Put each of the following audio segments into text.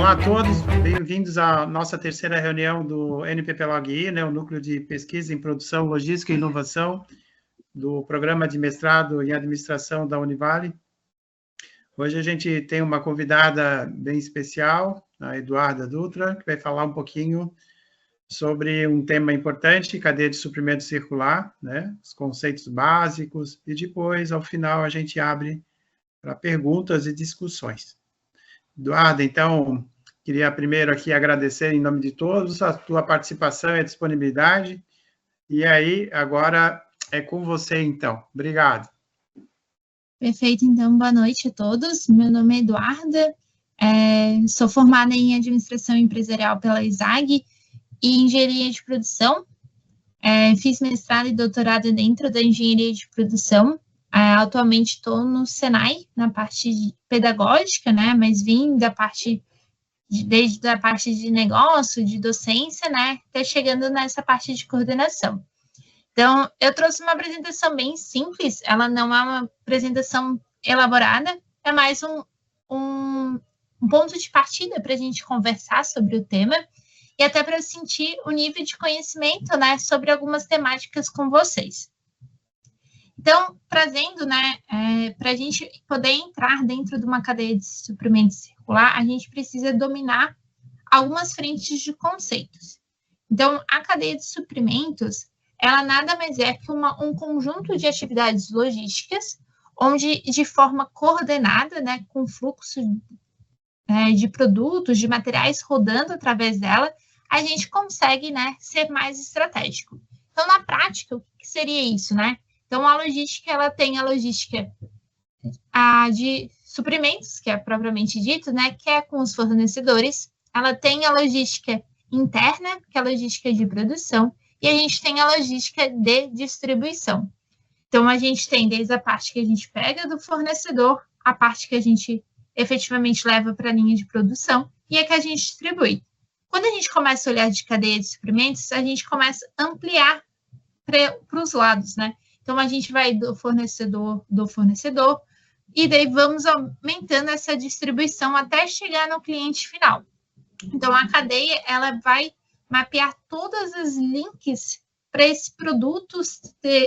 Olá a todos, bem-vindos à nossa terceira reunião do NPPLog-I, né, o Núcleo de Pesquisa em Produção, Logística e Inovação do Programa de Mestrado em Administração da Univale. Hoje a gente tem uma convidada bem especial, a Eduarda Dutra, que vai falar um pouquinho sobre um tema importante, cadeia de suprimento circular, né, os conceitos básicos, e depois, ao final, a gente abre para perguntas e discussões. Eduardo, então, queria primeiro aqui agradecer em nome de todos a tua participação e a disponibilidade. E aí, agora é com você, então. Obrigado. Perfeito, então, boa noite a todos. Meu nome é Eduarda, sou formada em Administração Empresarial pela ISAG e Engenharia de Produção. Fiz mestrado e doutorado dentro da Engenharia de Produção. Atualmente estou no Senai, na parte pedagógica, né, mas vim desde a parte de negócio, de docência, né, até chegando nessa parte de coordenação. Então, eu trouxe uma apresentação bem simples, ela não é uma apresentação elaborada, é mais um ponto de partida para a gente conversar sobre o tema e até para eu sentir o nível de conhecimento, né, sobre algumas temáticas com vocês. Então, trazendo, né, para a gente poder entrar dentro de uma cadeia de suprimento circular, a gente precisa dominar algumas frentes de conceitos. Então, a cadeia de suprimentos, ela nada mais é que um conjunto de atividades logísticas, onde, de forma coordenada, né, com fluxo de produtos, de materiais rodando através dela, a gente consegue, né, ser mais estratégico. Então, na prática, o que seria isso, né? Então, a logística, ela tem a logística de suprimentos, que é propriamente dito, né, que é com os fornecedores. Ela tem a logística interna, que é a logística de produção, e a gente tem a logística de distribuição. Então, a gente tem desde a parte que a gente pega do fornecedor, a parte que a gente efetivamente leva para a linha de produção e a que a gente distribui. Quando a gente começa a olhar de cadeia de suprimentos, a gente começa a ampliar para os lados, né? Então, a gente vai do fornecedor, e daí vamos aumentando essa distribuição até chegar no cliente final. Então, a cadeia, ela vai mapear todas as links para esses produtos,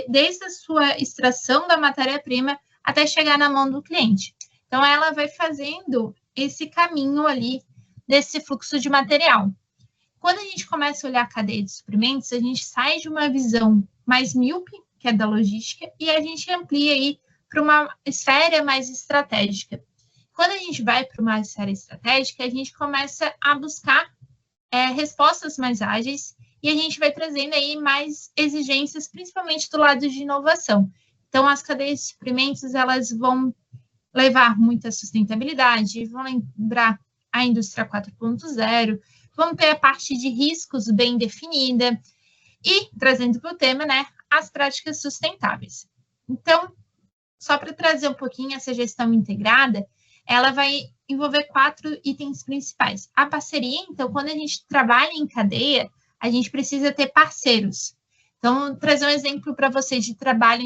desde a sua extração da matéria-prima até chegar na mão do cliente. Então, ela vai fazendo esse caminho ali desse fluxo de material. Quando a gente começa a olhar a cadeia de suprimentos, a gente sai de uma visão mais míope, que é da logística, e a gente amplia aí para uma esfera mais estratégica. Quando a gente vai para uma esfera estratégica, a gente começa a buscar respostas mais ágeis e a gente vai trazendo aí mais exigências, principalmente do lado de inovação. Então, as cadeias de suprimentos, elas vão levar muita sustentabilidade, vão lembrar a indústria 4.0, vão ter a parte de riscos bem definida e, trazendo para o tema, né, as práticas sustentáveis. Então, só para trazer um pouquinho essa gestão integrada, ela vai envolver 4 itens principais. A parceria, então, quando a gente trabalha em cadeia, a gente precisa ter parceiros. Então, trazer um exemplo para vocês de trabalho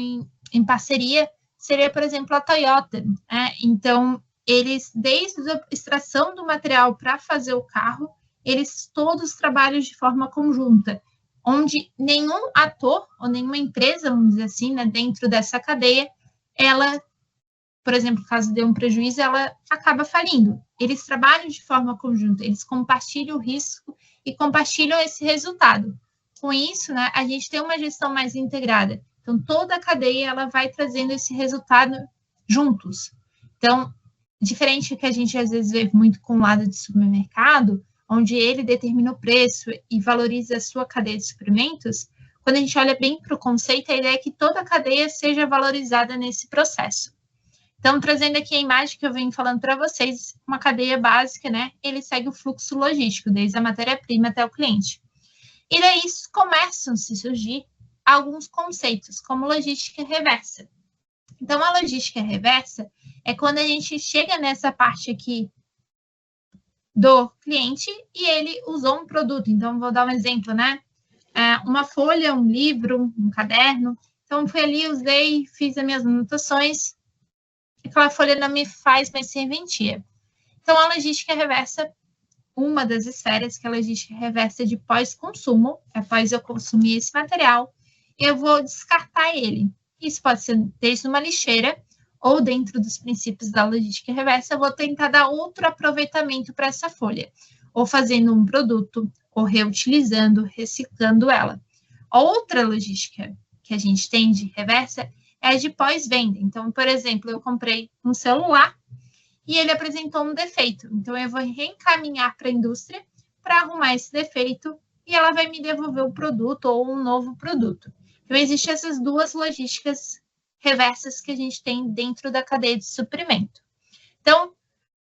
em parceria seria, por exemplo, a Toyota, né? Então, eles, desde a extração do material para fazer o carro, eles todos trabalham de forma conjunta, onde nenhum ator ou nenhuma empresa, vamos dizer assim, né, dentro dessa cadeia, ela, por exemplo, caso dê um prejuízo, ela acaba falindo. Eles trabalham de forma conjunta, eles compartilham o risco e compartilham esse resultado. Com isso, né, a gente tem uma gestão mais integrada. Então, toda a cadeia ela vai trazendo esse resultado juntos. Então, diferente do que a gente às vezes vê muito com o lado de supermercado, onde ele determina o preço e valoriza a sua cadeia de suprimentos, quando a gente olha bem para o conceito, a ideia é que toda a cadeia seja valorizada nesse processo. Então, trazendo aqui a imagem que eu venho falando para vocês, uma cadeia básica, né? Ele segue o fluxo logístico, desde a matéria-prima até o cliente. E daí começam a se surgir alguns conceitos, como logística reversa. Então, a logística reversa é quando a gente chega nessa parte aqui do cliente e ele usou um produto. Então, vou dar um exemplo, né? Uma folha, um livro, um caderno. Então, fui ali, usei, fiz as minhas anotações. Aquela folha não me faz mais serventia. Então, a logística reversa uma das esferas, que é a logística reversa de pós-consumo. Após eu consumir esse material, eu vou descartar ele. Isso pode ser desde uma lixeira ou dentro dos princípios da logística reversa, eu vou tentar dar outro aproveitamento para essa folha, ou fazendo um produto, ou reutilizando, reciclando ela. Outra logística que a gente tem de reversa é a de pós-venda. Então, por exemplo, eu comprei um celular e ele apresentou um defeito. Então, eu vou reencaminhar para a indústria para arrumar esse defeito e ela vai me devolver o produto ou um novo produto. Então, existem essas duas logísticas reversas que a gente tem dentro da cadeia de suprimento. Então,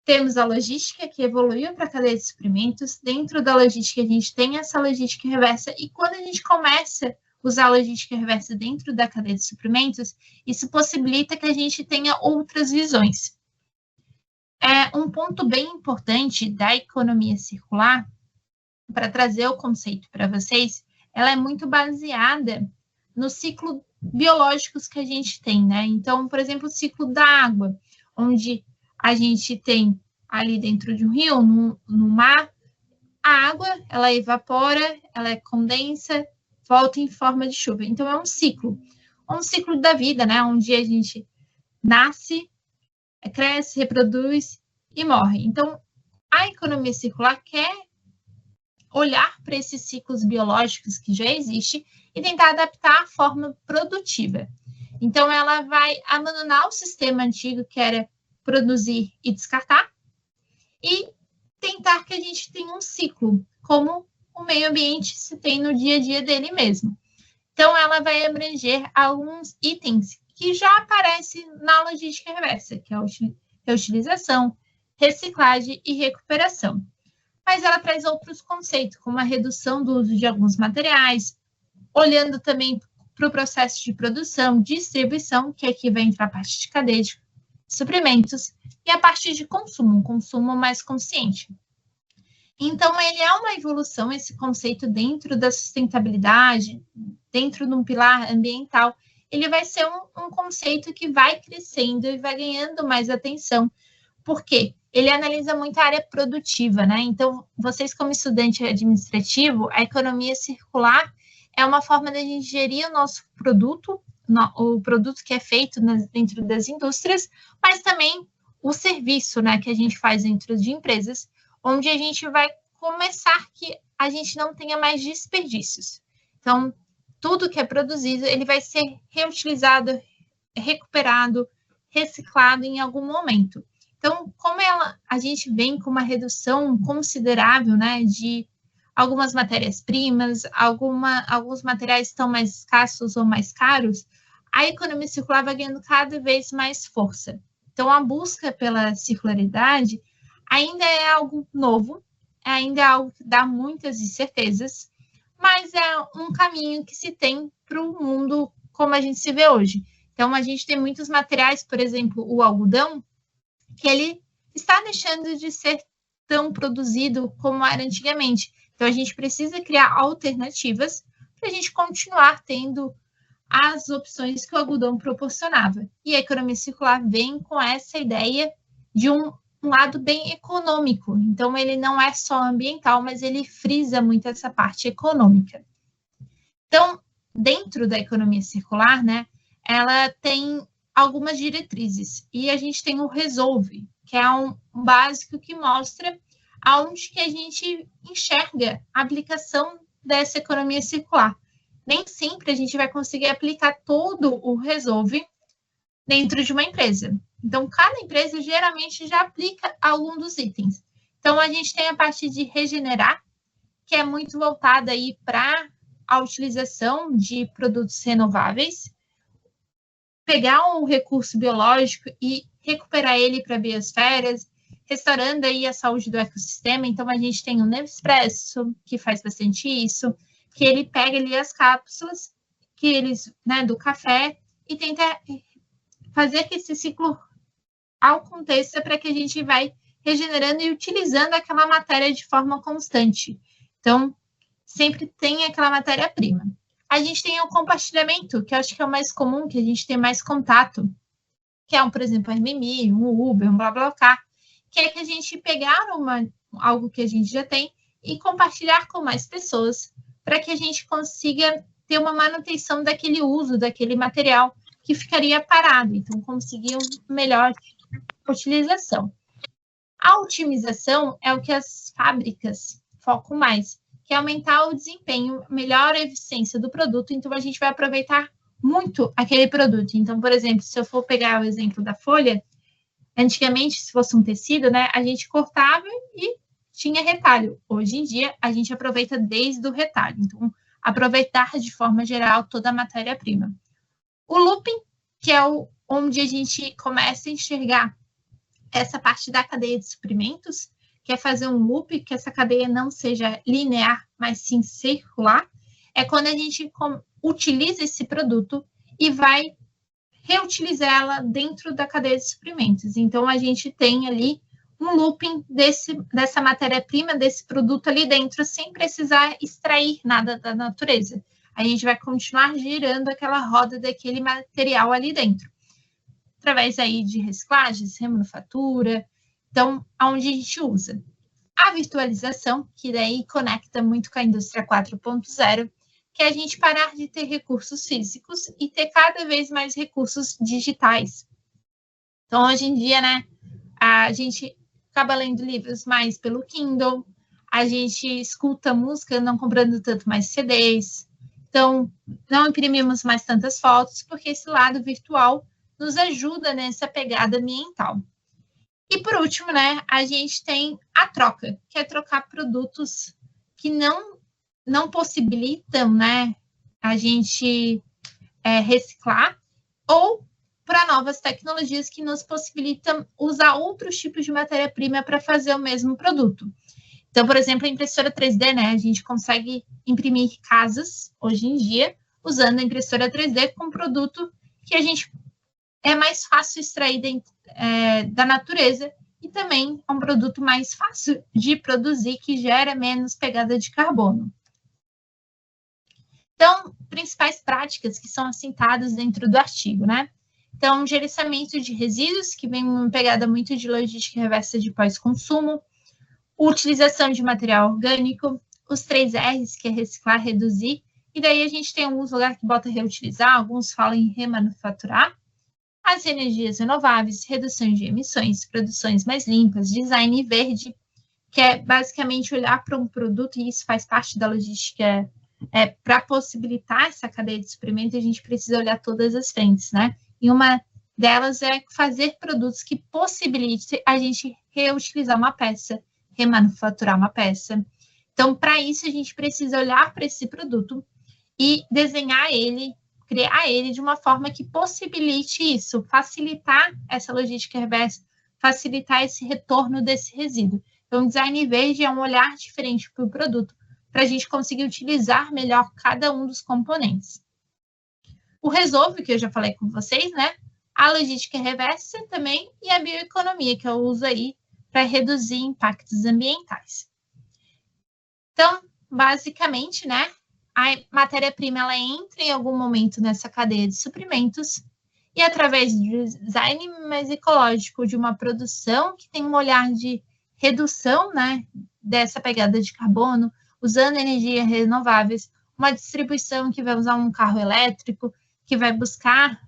temos a logística que evoluiu para a cadeia de suprimentos. Dentro da logística, a gente tem essa logística reversa. E quando a gente começa a usar a logística reversa dentro da cadeia de suprimentos, isso possibilita que a gente tenha outras visões. Um ponto bem importante da economia circular, para trazer o conceito para vocês, ela é muito baseada no ciclo biológicos que a gente tem, né? Então, por exemplo, o ciclo da água, onde a gente tem ali dentro de um rio, no mar, a água, ela evapora, ela condensa, volta em forma de chuva. Então, é um ciclo da vida, né? Onde a gente nasce, cresce, reproduz e morre. Então, a economia circular quer olhar para esses ciclos biológicos que já existem e tentar adaptar a forma produtiva. Então, ela vai abandonar o sistema antigo, que era produzir e descartar, e tentar que a gente tenha um ciclo, como o meio ambiente se tem no dia a dia dele mesmo. Então, ela vai abranger alguns itens que já aparecem na logística reversa, que é a reutilização, reciclagem e recuperação. Mas ela traz outros conceitos, como a redução do uso de alguns materiais, olhando também para o processo de produção, distribuição, que aqui vai entrar a parte de cadeia de suprimentos, e a parte de consumo, um consumo mais consciente. Então, ele é uma evolução, esse conceito dentro da sustentabilidade, dentro de um pilar ambiental, ele vai ser um conceito que vai crescendo e vai ganhando mais atenção. Por quê? Ele analisa muito a área produtiva, né? Então, vocês como estudante administrativo, a economia circular é uma forma de a gente gerir o nosso produto, o produto que é feito dentro das indústrias, mas também o serviço, né, que a gente faz dentro de empresas, onde a gente vai começar que a gente não tenha mais desperdícios. Então, tudo que é produzido, ele vai ser reutilizado, recuperado, reciclado em algum momento. Então, como a gente vem com uma redução considerável, né, de algumas matérias-primas, alguns materiais estão mais escassos ou mais caros, a economia circular vai ganhando cada vez mais força. Então, a busca pela circularidade ainda é algo novo, ainda é algo que dá muitas incertezas, mas é um caminho que se tem para o mundo como a gente se vê hoje. Então, a gente tem muitos materiais, por exemplo, o algodão, que ele está deixando de ser tão produzido como era antigamente. Então, a gente precisa criar alternativas para a gente continuar tendo as opções que o algodão proporcionava. E a economia circular vem com essa ideia de um lado bem econômico. Então, ele não é só ambiental, mas ele frisa muito essa parte econômica. Então, dentro da economia circular, né, ela tem algumas diretrizes. E a gente tem o Resolve, que é um básico que mostra aonde que a gente enxerga a aplicação dessa economia circular. Nem sempre a gente vai conseguir aplicar todo o Resolve dentro de uma empresa. Então, cada empresa geralmente já aplica algum dos itens. Então, a gente tem a parte de regenerar, que é muito voltada aí para a utilização de produtos renováveis, pegar um recurso biológico e recuperar ele para biosferas, restaurando aí a saúde do ecossistema. Então, a gente tem o Nespresso, que faz bastante isso, que ele pega ali as cápsulas que eles, né, do café e tenta fazer que esse ciclo aconteça para que a gente vai regenerando e utilizando aquela matéria de forma constante. Então, sempre tem aquela matéria-prima. A gente tem o compartilhamento, que eu acho que é o mais comum, que a gente tem mais contato, que é, por exemplo, um MMI, um Uber, um BlaBlaCar, que é que a gente pegar algo que a gente já tem, e compartilhar com mais pessoas, para que a gente consiga ter uma manutenção daquele uso, daquele material que ficaria parado. Então, conseguir uma melhor utilização. A otimização é o que as fábricas focam mais, que é aumentar o desempenho, melhor a eficiência do produto. Então, a gente vai aproveitar muito aquele produto. Então, por exemplo, se eu for pegar o exemplo da folha, antigamente, se fosse um tecido, né, a gente cortava e tinha retalho. Hoje em dia, a gente aproveita desde o retalho. Então, aproveitar de forma geral toda a matéria-prima. O looping, que é onde a gente começa a enxergar essa parte da cadeia de suprimentos, que é fazer um loop, que essa cadeia não seja linear, mas sim circular, é quando a gente utiliza esse produto e vai reutilizá-la dentro da cadeia de suprimentos. Então, a gente tem ali um looping dessa matéria-prima, desse produto ali dentro, sem precisar extrair nada da natureza. A gente vai continuar girando aquela roda daquele material ali dentro, através aí de reciclagens, remanufatura, então, aonde a gente usa. A virtualização, que daí conecta muito com a indústria 4.0, que é a gente parar de ter recursos físicos e ter cada vez mais recursos digitais. Então, hoje em dia, né, a gente acaba lendo livros mais pelo Kindle, a gente escuta música não comprando tanto mais CDs, então, não imprimimos mais tantas fotos, porque esse lado virtual nos ajuda nessa pegada ambiental. E, por último, né, a gente tem a troca, que é trocar produtos que não possibilitam, né, a gente reciclar, ou para novas tecnologias que nos possibilitam usar outros tipos de matéria-prima para fazer o mesmo produto. Então, por exemplo, a impressora 3D, né, a gente consegue imprimir casas, hoje em dia, usando a impressora 3D com produto que a gente é mais fácil extrair da natureza e também é um produto mais fácil de produzir, que gera menos pegada de carbono. Então, principais práticas que são assentadas dentro do artigo, né? Então, gerenciamento de resíduos, que vem uma pegada muito de logística reversa de pós-consumo, utilização de material orgânico, os 3 R's, que é reciclar, reduzir, e daí a gente tem alguns lugares que bota reutilizar, alguns falam em remanufaturar, as energias renováveis, redução de emissões, produções mais limpas, design verde, que é basicamente olhar para um produto, e isso faz parte da logística, para possibilitar essa cadeia de suprimento, a gente precisa olhar todas as frentes, né? E uma delas é fazer produtos que possibilitem a gente reutilizar uma peça, remanufaturar uma peça. Então, para isso, a gente precisa olhar para esse produto e desenhar ele, criar ele de uma forma que possibilite isso, facilitar essa logística reversa, facilitar esse retorno desse resíduo. Então, o design verde é um olhar diferente para o produto, para a gente conseguir utilizar melhor cada um dos componentes. O resolve, que eu já falei com vocês, né? A logística reversa também e a bioeconomia, que eu uso aí para reduzir impactos ambientais. Então, basicamente, né, a matéria-prima ela entra em algum momento nessa cadeia de suprimentos e através do design mais ecológico de uma produção que tem um olhar de redução, né, dessa pegada de carbono, usando energias renováveis, uma distribuição que vai usar um carro elétrico, que vai buscar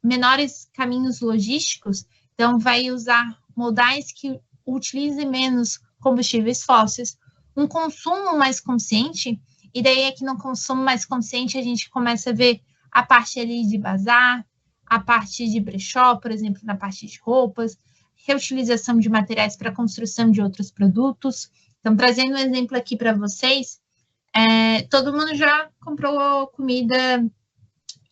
menores caminhos logísticos, então vai usar modais que utilizem menos combustíveis fósseis, um consumo mais consciente, e daí aqui no consumo mais consciente a gente começa a ver a parte ali de bazar, a parte de brechó, por exemplo, na parte de roupas, reutilização de materiais para construção de outros produtos. Então, trazendo um exemplo aqui para vocês, todo mundo já comprou comida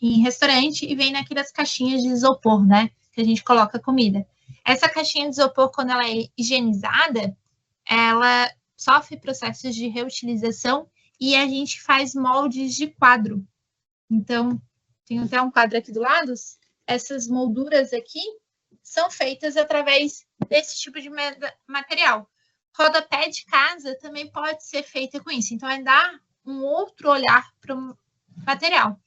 em restaurante e vem naquelas caixinhas de isopor, né, que a gente coloca comida. Essa caixinha de isopor, quando ela é higienizada, ela sofre processos de reutilização e a gente faz moldes de quadro. Então, tem até um quadro aqui do lado. Essas molduras aqui são feitas através desse tipo de material. Rodapé de casa também pode ser feita com isso. Então, é dar um outro olhar para o material.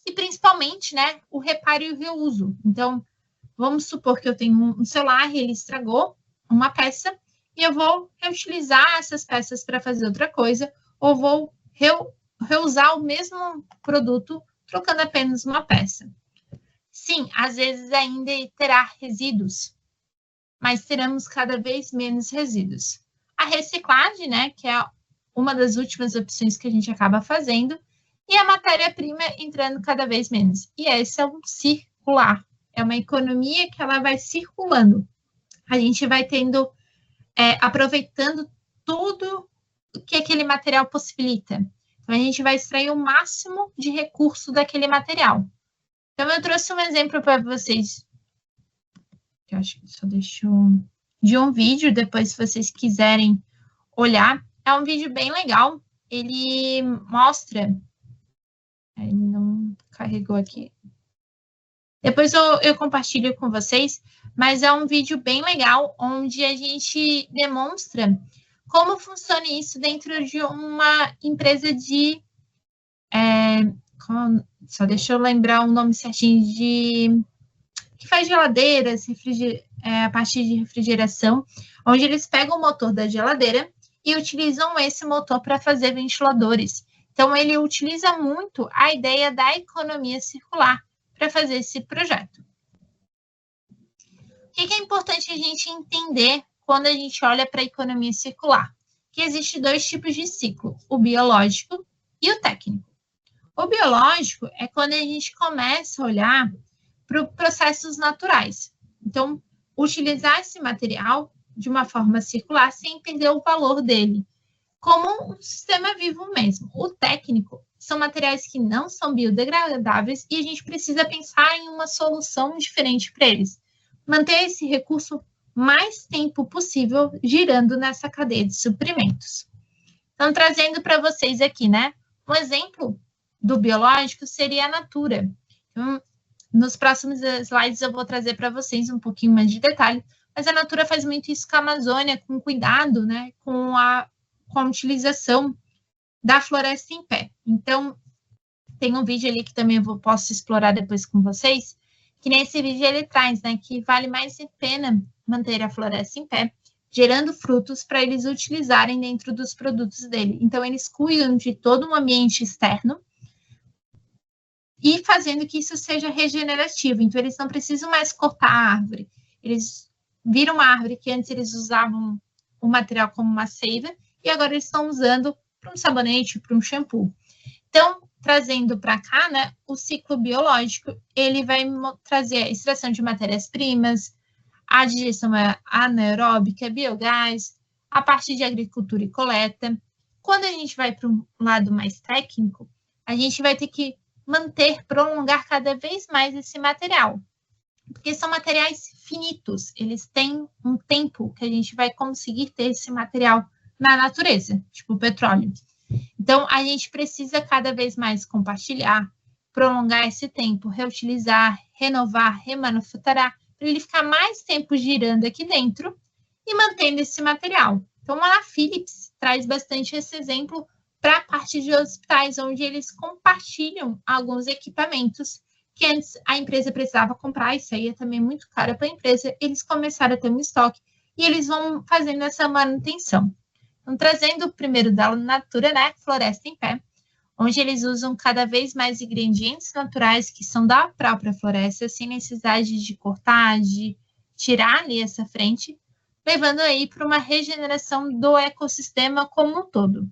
E, principalmente, né, o reparo e o reuso. Então, vamos supor que eu tenho um celular e ele estragou uma peça, e eu vou reutilizar essas peças para fazer outra coisa, ou vou reusar o mesmo produto, trocando apenas uma peça. Sim, às vezes ainda terá resíduos, mas teremos cada vez menos resíduos. A reciclagem, né, que é uma das últimas opções que a gente acaba fazendo, e a matéria-prima entrando cada vez menos. E esse é um circular, é uma economia que ela vai circulando. A gente vai tendo, aproveitando tudo que aquele material possibilita. Então, a gente vai extrair o máximo de recurso daquele material. Então, eu trouxe um exemplo para vocês, que eu acho que só deixou, de um vídeo, depois, se vocês quiserem olhar. É um vídeo bem legal, ele mostra... Ele não carregou aqui. Depois eu compartilho com vocês, mas é um vídeo bem legal, onde a gente demonstra como funciona isso dentro de uma empresa de... só deixa eu lembrar o nome certinho, que faz geladeiras, a partir de refrigeração, onde eles pegam o motor da geladeira e utilizam esse motor para fazer ventiladores. Então, ele utiliza muito a ideia da economia circular para fazer esse projeto. O que é importante a gente entender quando a gente olha para a economia circular? Que existem dois tipos de ciclo, o biológico e o técnico. O biológico é quando a gente começa a olhar para processos naturais. Então, utilizar esse material de uma forma circular sem perder o valor dele, como um sistema vivo mesmo. O técnico são materiais que não são biodegradáveis e a gente precisa pensar em uma solução diferente para eles. Manter esse recurso mais tempo possível girando nessa cadeia de suprimentos. Então, trazendo para vocês aqui, né? Um exemplo do biológico seria a Natura. Então, nos próximos slides eu vou trazer para vocês um pouquinho mais de detalhe, mas a Natura faz muito isso com a Amazônia, com cuidado, né? Com a utilização da floresta em pé. Então, tem um vídeo ali que também posso explorar depois com vocês, que nesse vídeo ele traz, né, que vale mais a pena manter a floresta em pé, gerando frutos para eles utilizarem dentro dos produtos dele. Então, eles cuidam de todo um ambiente externo e fazendo que isso seja regenerativo. Então, eles não precisam mais cortar a árvore. Eles viram uma árvore que antes eles usavam o material como uma seiva, e agora eles estão usando para um sabonete, para um shampoo. Então, trazendo para cá, né, o ciclo biológico, ele vai trazer a extração de matérias-primas, a digestão anaeróbica, biogás, a parte de agricultura e coleta. Quando a gente vai para um lado mais técnico, a gente vai ter que prolongar cada vez mais esse material, porque são materiais finitos, eles têm um tempo que a gente vai conseguir ter esse material na natureza, tipo o petróleo. Então, a gente precisa cada vez mais compartilhar, prolongar esse tempo, reutilizar, renovar, remanufaturar, para ele ficar mais tempo girando aqui dentro e mantendo esse material. Então, a Philips traz bastante esse exemplo para a parte de hospitais, onde eles compartilham alguns equipamentos que antes a empresa precisava comprar, isso aí é também muito caro para a empresa, eles começaram a ter um estoque e eles vão fazendo essa manutenção. Então, trazendo o primeiro da Natura, né, floresta em pé, onde eles usam cada vez mais ingredientes naturais que são da própria floresta, sem necessidade de cortar, de tirar ali essa frente, levando aí para uma regeneração do ecossistema como um todo.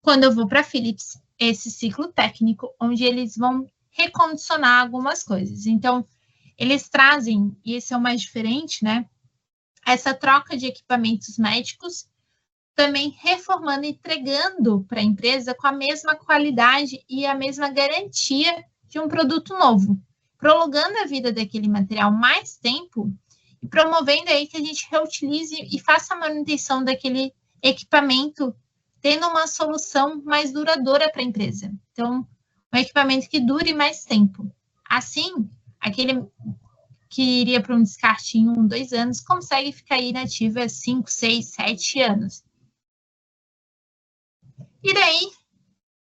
Quando eu vou para a Philips, esse ciclo técnico, onde eles vão recondicionar algumas coisas. Então, eles trazem, e esse é o mais diferente, né, essa troca de equipamentos médicos, também reformando e entregando para a empresa com a mesma qualidade e a mesma garantia de um produto novo, prolongando a vida daquele material mais tempo e promovendo aí que a gente reutilize e faça a manutenção daquele equipamento, tendo uma solução mais duradoura para a empresa. Então, um equipamento que dure mais tempo. Assim, aquele que iria para um descarte em 1, 2 anos, consegue ficar inativo há 5, 6, 7 anos. E daí,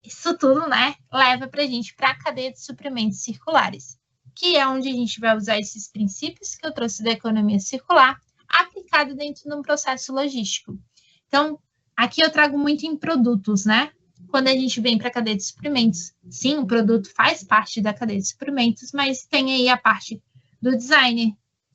isso tudo, né, leva para a gente para a cadeia de suprimentos circulares, que é onde a gente vai usar esses princípios que eu trouxe da economia circular, aplicado dentro de um processo logístico. Então, aqui eu trago muito em produtos, né? Quando a gente vem para a cadeia de suprimentos, sim, o produto faz parte da cadeia de suprimentos, mas tem aí a parte do designer,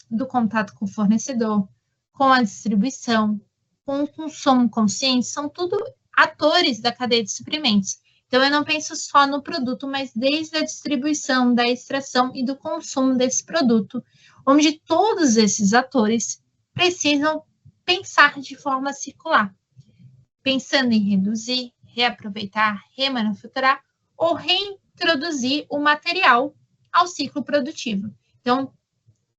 do contato com o fornecedor, com a distribuição, com o consumo consciente, são tudo atores da cadeia de suprimentos. Então, eu não penso só no produto, mas desde a distribuição, da extração e do consumo desse produto, onde todos esses atores precisam pensar de forma circular, pensando em reduzir, reaproveitar, remanufaturar ou reintroduzir o material ao ciclo produtivo. Então,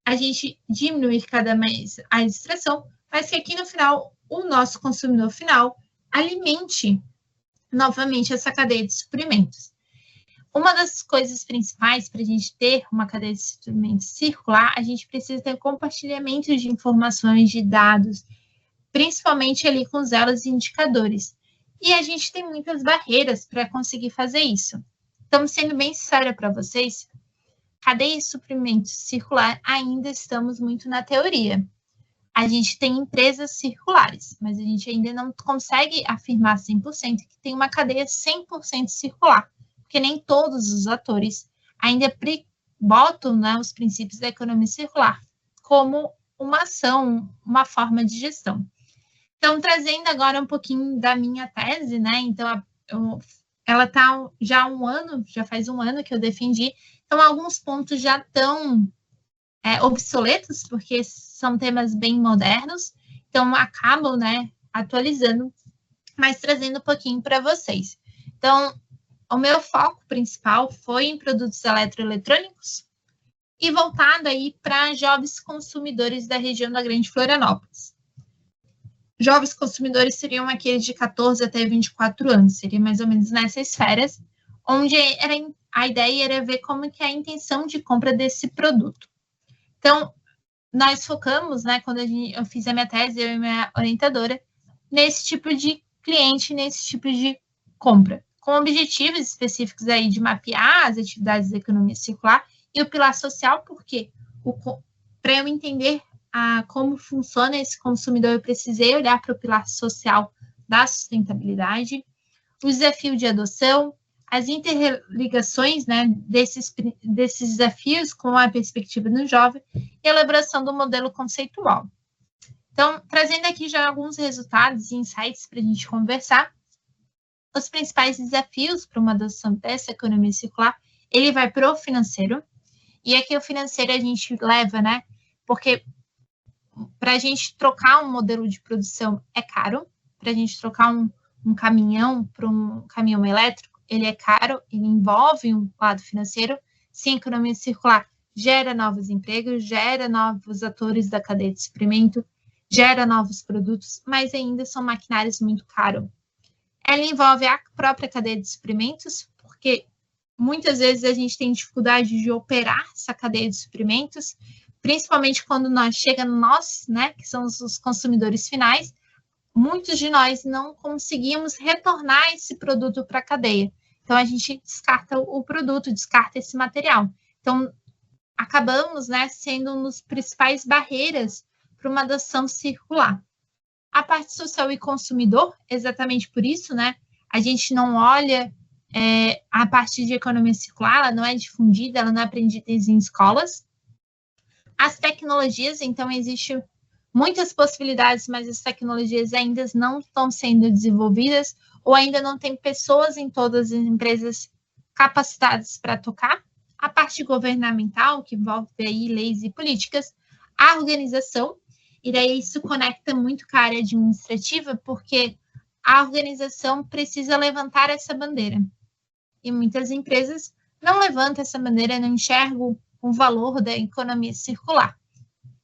a gente diminui cada vez a extração, mas que aqui no final, o nosso consumidor final alimente novamente essa cadeia de suprimentos. Uma das coisas principais para a gente ter uma cadeia de suprimentos circular, a gente precisa ter compartilhamento de informações, de dados, principalmente ali com os elos e indicadores. E a gente tem muitas barreiras para conseguir fazer isso. Estamos sendo bem sincera para vocês, cadeia de suprimentos circular ainda estamos muito na teoria. A gente tem empresas circulares, mas a gente ainda não consegue afirmar 100% que tem uma cadeia 100% circular, porque nem todos os atores ainda botam, né, os princípios da economia circular como uma ação, uma forma de gestão. Então, trazendo agora um pouquinho da minha tese, né, então ela está já faz um ano que eu defendi, então alguns pontos já estão obsoletos, porque são temas bem modernos, então acabam, né, atualizando, mas trazendo um pouquinho para vocês. Então, o meu foco principal foi em produtos eletroeletrônicos e voltado aí para jovens consumidores da região da Grande Florianópolis. Jovens consumidores seriam aqueles de 14 até 24 anos, seria mais ou menos nessas esferas, onde a ideia era ver como que é a intenção de compra desse produto. Então, nós focamos, né, quando eu fiz a minha tese, eu e minha orientadora, nesse tipo de cliente, nesse tipo de compra, com objetivos específicos aí de mapear as atividades da economia circular e o pilar social, porque para eu entender como funciona esse consumidor, eu precisei olhar para o pilar social da sustentabilidade, o desafio de adoção, as interligações, né, desses desafios com a perspectiva do jovem e a elaboração do modelo conceitual. Então, trazendo aqui já alguns resultados e insights para a gente conversar, os principais desafios para uma adoção dessa economia circular, ele vai para o financeiro, e aqui o financeiro a gente leva, né, porque para a gente trocar um modelo de produção é caro, para a gente trocar um caminhão para um caminhão elétrico, ele é caro, ele envolve um lado financeiro. Sim, a economia circular gera novos empregos, gera novos atores da cadeia de suprimento, gera novos produtos, mas ainda são maquinários muito caros. Ela envolve a própria cadeia de suprimentos, porque muitas vezes a gente tem dificuldade de operar essa cadeia de suprimentos, principalmente quando nós, né, que somos os consumidores finais, muitos de nós não conseguimos retornar esse produto para a cadeia. Então, a gente descarta o produto, descarta esse material. Então, acabamos, né, sendo uma das principais barreiras para uma adoção circular. A parte social e consumidor, exatamente por isso, né, a gente não olha a parte de economia circular, ela não é difundida, ela não é aprendida em escolas. As tecnologias, então, existem muitas possibilidades, mas as tecnologias ainda não estão sendo desenvolvidas ou ainda não tem pessoas em todas as empresas capacitadas para tocar. A parte governamental, que envolve aí leis e políticas, a organização, e daí isso conecta muito com a área administrativa, porque a organização precisa levantar essa bandeira. E muitas empresas não levantam essa bandeira, não enxergam o valor da economia circular.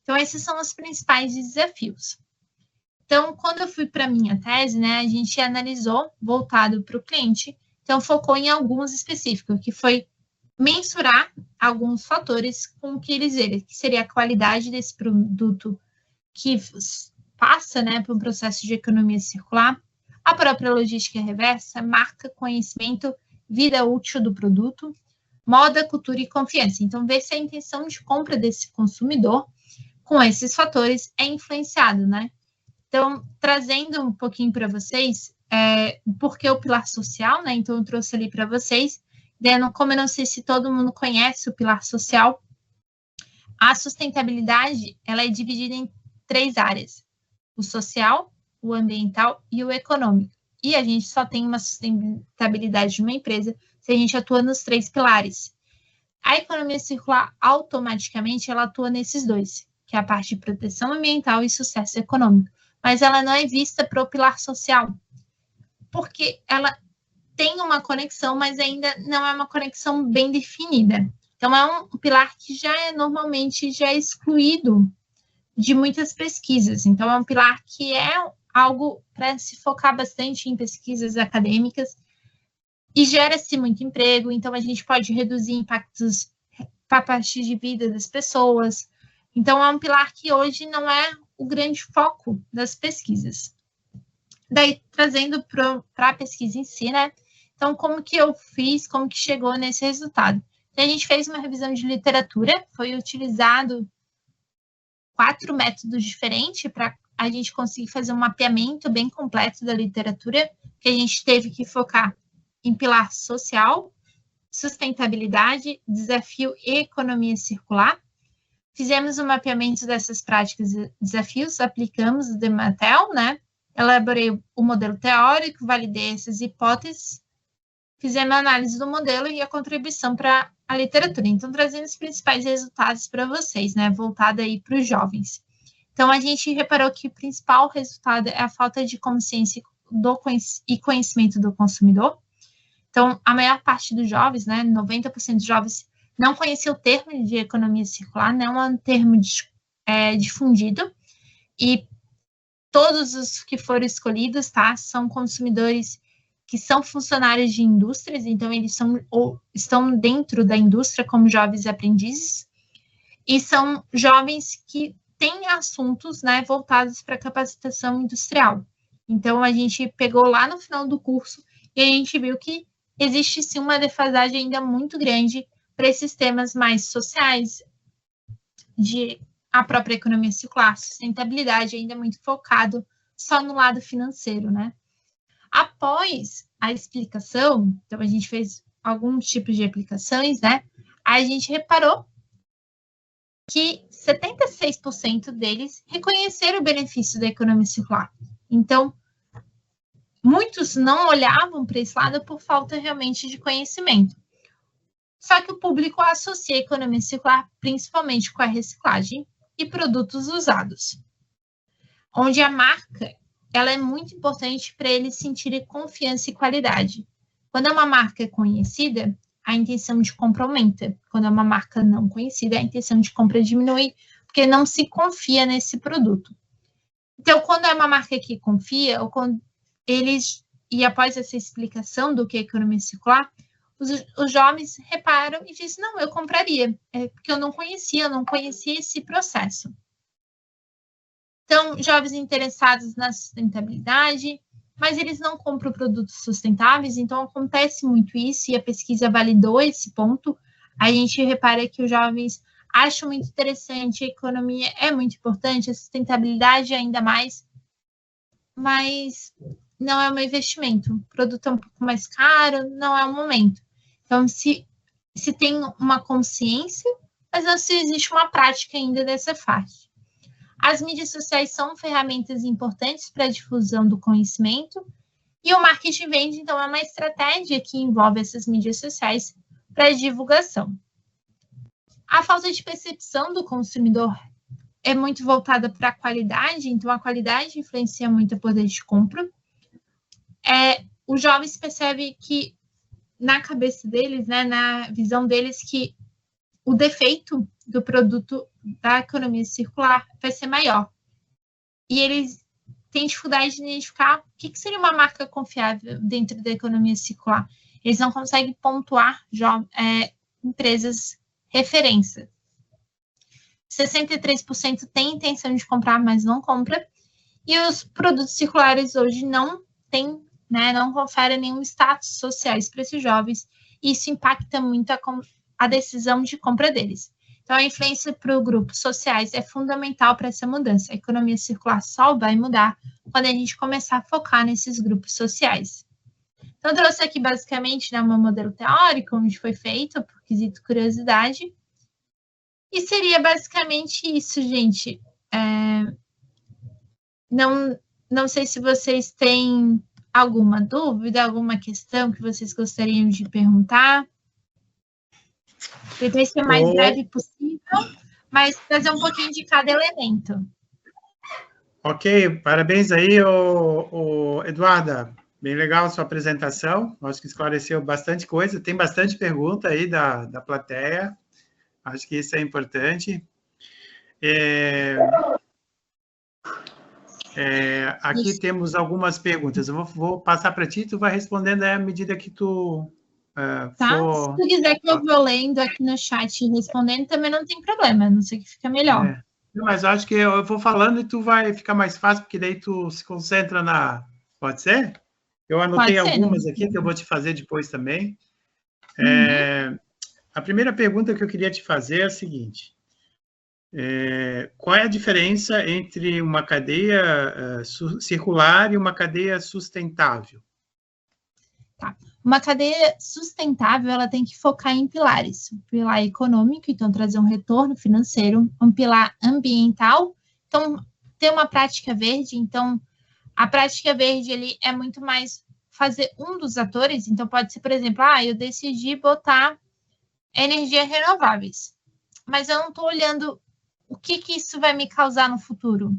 Então, esses são os principais desafios. Então, quando eu fui para a minha tese, né, a gente analisou, voltado para o cliente, então focou em alguns específicos, que foi mensurar alguns fatores com que eles viram, que seria a qualidade desse produto que passa, né, por um processo de economia circular, a própria logística reversa, marca, conhecimento, vida útil do produto, moda, cultura e confiança. Então, ver se a intenção de compra desse consumidor com esses fatores é influenciado, né? Então, trazendo um pouquinho para vocês, por que o pilar social, né? Então, eu trouxe ali para vocês, como eu não sei se todo mundo conhece o pilar social, a sustentabilidade, ela é dividida em 3 áreas: o social, o ambiental e o econômico. E a gente só tem uma sustentabilidade de uma empresa se a gente atua nos 3 pilares. A economia circular, automaticamente, ela atua nesses 2, que é a parte de proteção ambiental e sucesso econômico. Mas ela não é vista para o pilar social, porque ela tem uma conexão, mas ainda não é uma conexão bem definida. Então, é um pilar que normalmente é excluído de muitas pesquisas. Então, é um pilar que é algo para se focar bastante em pesquisas acadêmicas e gera-se muito emprego. Então, a gente pode reduzir impactos para a parte de vida das pessoas. Então, é um pilar que hoje não é o grande foco das pesquisas. Daí, trazendo para a pesquisa em si, né? Então, como que eu fiz, como que chegou nesse resultado? Então, a gente fez uma revisão de literatura, foi utilizado 4 métodos diferentes para a gente conseguir fazer um mapeamento bem completo da literatura, que a gente teve que focar em pilar social, sustentabilidade, desafio e economia circular. Fizemos um mapeamento dessas práticas e desafios, aplicamos o DEMATEL, né? Elaborei o modelo teórico, validei essas hipóteses, fizemos a análise do modelo e a contribuição para a literatura. Então, trazendo os principais resultados para vocês, né? Voltado aí para os jovens. Então, a gente reparou que o principal resultado é a falta de consciência e conhecimento do consumidor. Então, a maior parte dos jovens, né? 90% dos jovens não conhecia o termo de economia circular, não é um termo difundido. E todos os que foram escolhidos, tá? São consumidores que são funcionários de indústrias, então eles estão dentro da indústria como jovens aprendizes, e são jovens que têm assuntos, né, voltados para capacitação industrial. Então, a gente pegou lá no final do curso e a gente viu que existe sim uma defasagem ainda muito grande para esses temas mais sociais, de a própria economia circular, sustentabilidade ainda muito focado só no lado financeiro, né? Após a explicação, então a gente fez alguns tipos de aplicações, né? A gente reparou que 76% deles reconheceram o benefício da economia circular. Então, muitos não olhavam para esse lado por falta realmente de conhecimento. Só que o público associa a economia circular principalmente com a reciclagem e produtos usados, onde a marca ela é muito importante para eles sentirem confiança e qualidade. Quando é uma marca conhecida, a intenção de compra aumenta. Quando é uma marca não conhecida, a intenção de compra diminui, porque não se confia nesse produto. Então, quando é uma marca que confia, ou quando eles, e após essa explicação do que é economia circular, os jovens reparam e dizem, não, eu compraria, porque eu não conhecia esse processo. Então, jovens interessados na sustentabilidade, mas eles não compram produtos sustentáveis, então acontece muito isso, e a pesquisa validou esse ponto. A gente repara que os jovens acham muito interessante, a economia é muito importante, a sustentabilidade ainda mais, mas não é um investimento. O produto é um pouco mais caro, não é o momento. Então, se tem uma consciência, mas não se existe uma prática ainda dessa faixa. As mídias sociais são ferramentas importantes para a difusão do conhecimento, e o marketing vende, então, é uma estratégia que envolve essas mídias sociais para a divulgação. A falta de percepção do consumidor é muito voltada para a qualidade, então a qualidade influencia muito o poder de compra. Os jovens percebem que, na cabeça deles, né, na visão deles, que o defeito do produto da economia circular vai ser maior. E eles têm dificuldade de identificar o que seria uma marca confiável dentro da economia circular. Eles não conseguem pontuar empresas referência. 63% têm intenção de comprar, mas não compra. E os produtos circulares hoje não têm, né, não conferem nenhum status sociais para esses jovens. E isso impacta muito a decisão de compra deles. Então, a influência para os grupos sociais é fundamental para essa mudança. A economia circular só vai mudar quando a gente começar a focar nesses grupos sociais. Então, eu trouxe aqui, basicamente, né, um modelo teórico, onde foi feito, por quesito curiosidade. E seria basicamente isso, gente. Não sei se vocês têm alguma dúvida, alguma questão que vocês gostariam de perguntar. Tentei ser o mais breve possível, mas trazer um pouquinho de cada elemento. Ok, parabéns aí, Eduarda. Bem legal a sua apresentação. Acho que esclareceu bastante coisa. Tem bastante pergunta aí da plateia. Acho que isso é importante. Aqui temos algumas perguntas. Eu vou passar para ti, tu vai respondendo à medida que tu for... Se tu quiser que eu vou lendo aqui no chat e respondendo, também não tem problema, não sei o que fica melhor. Mas acho que eu vou falando e tu vai ficar mais fácil, porque daí tu se concentra na... Pode ser? Eu anotei algumas aqui que eu vou te fazer depois também. A primeira pergunta que eu queria te fazer é a seguinte. Qual é a diferença entre uma cadeia circular e uma cadeia sustentável? Tá. Uma cadeia sustentável, ela tem que focar em pilares. Um pilar econômico, então trazer um retorno financeiro. Um pilar ambiental, então ter uma prática verde. Então, a prática verde ele é muito mais fazer um dos atores. Então, pode ser, por exemplo, eu decidi botar energias renováveis, mas eu não estou olhando o que isso vai me causar no futuro.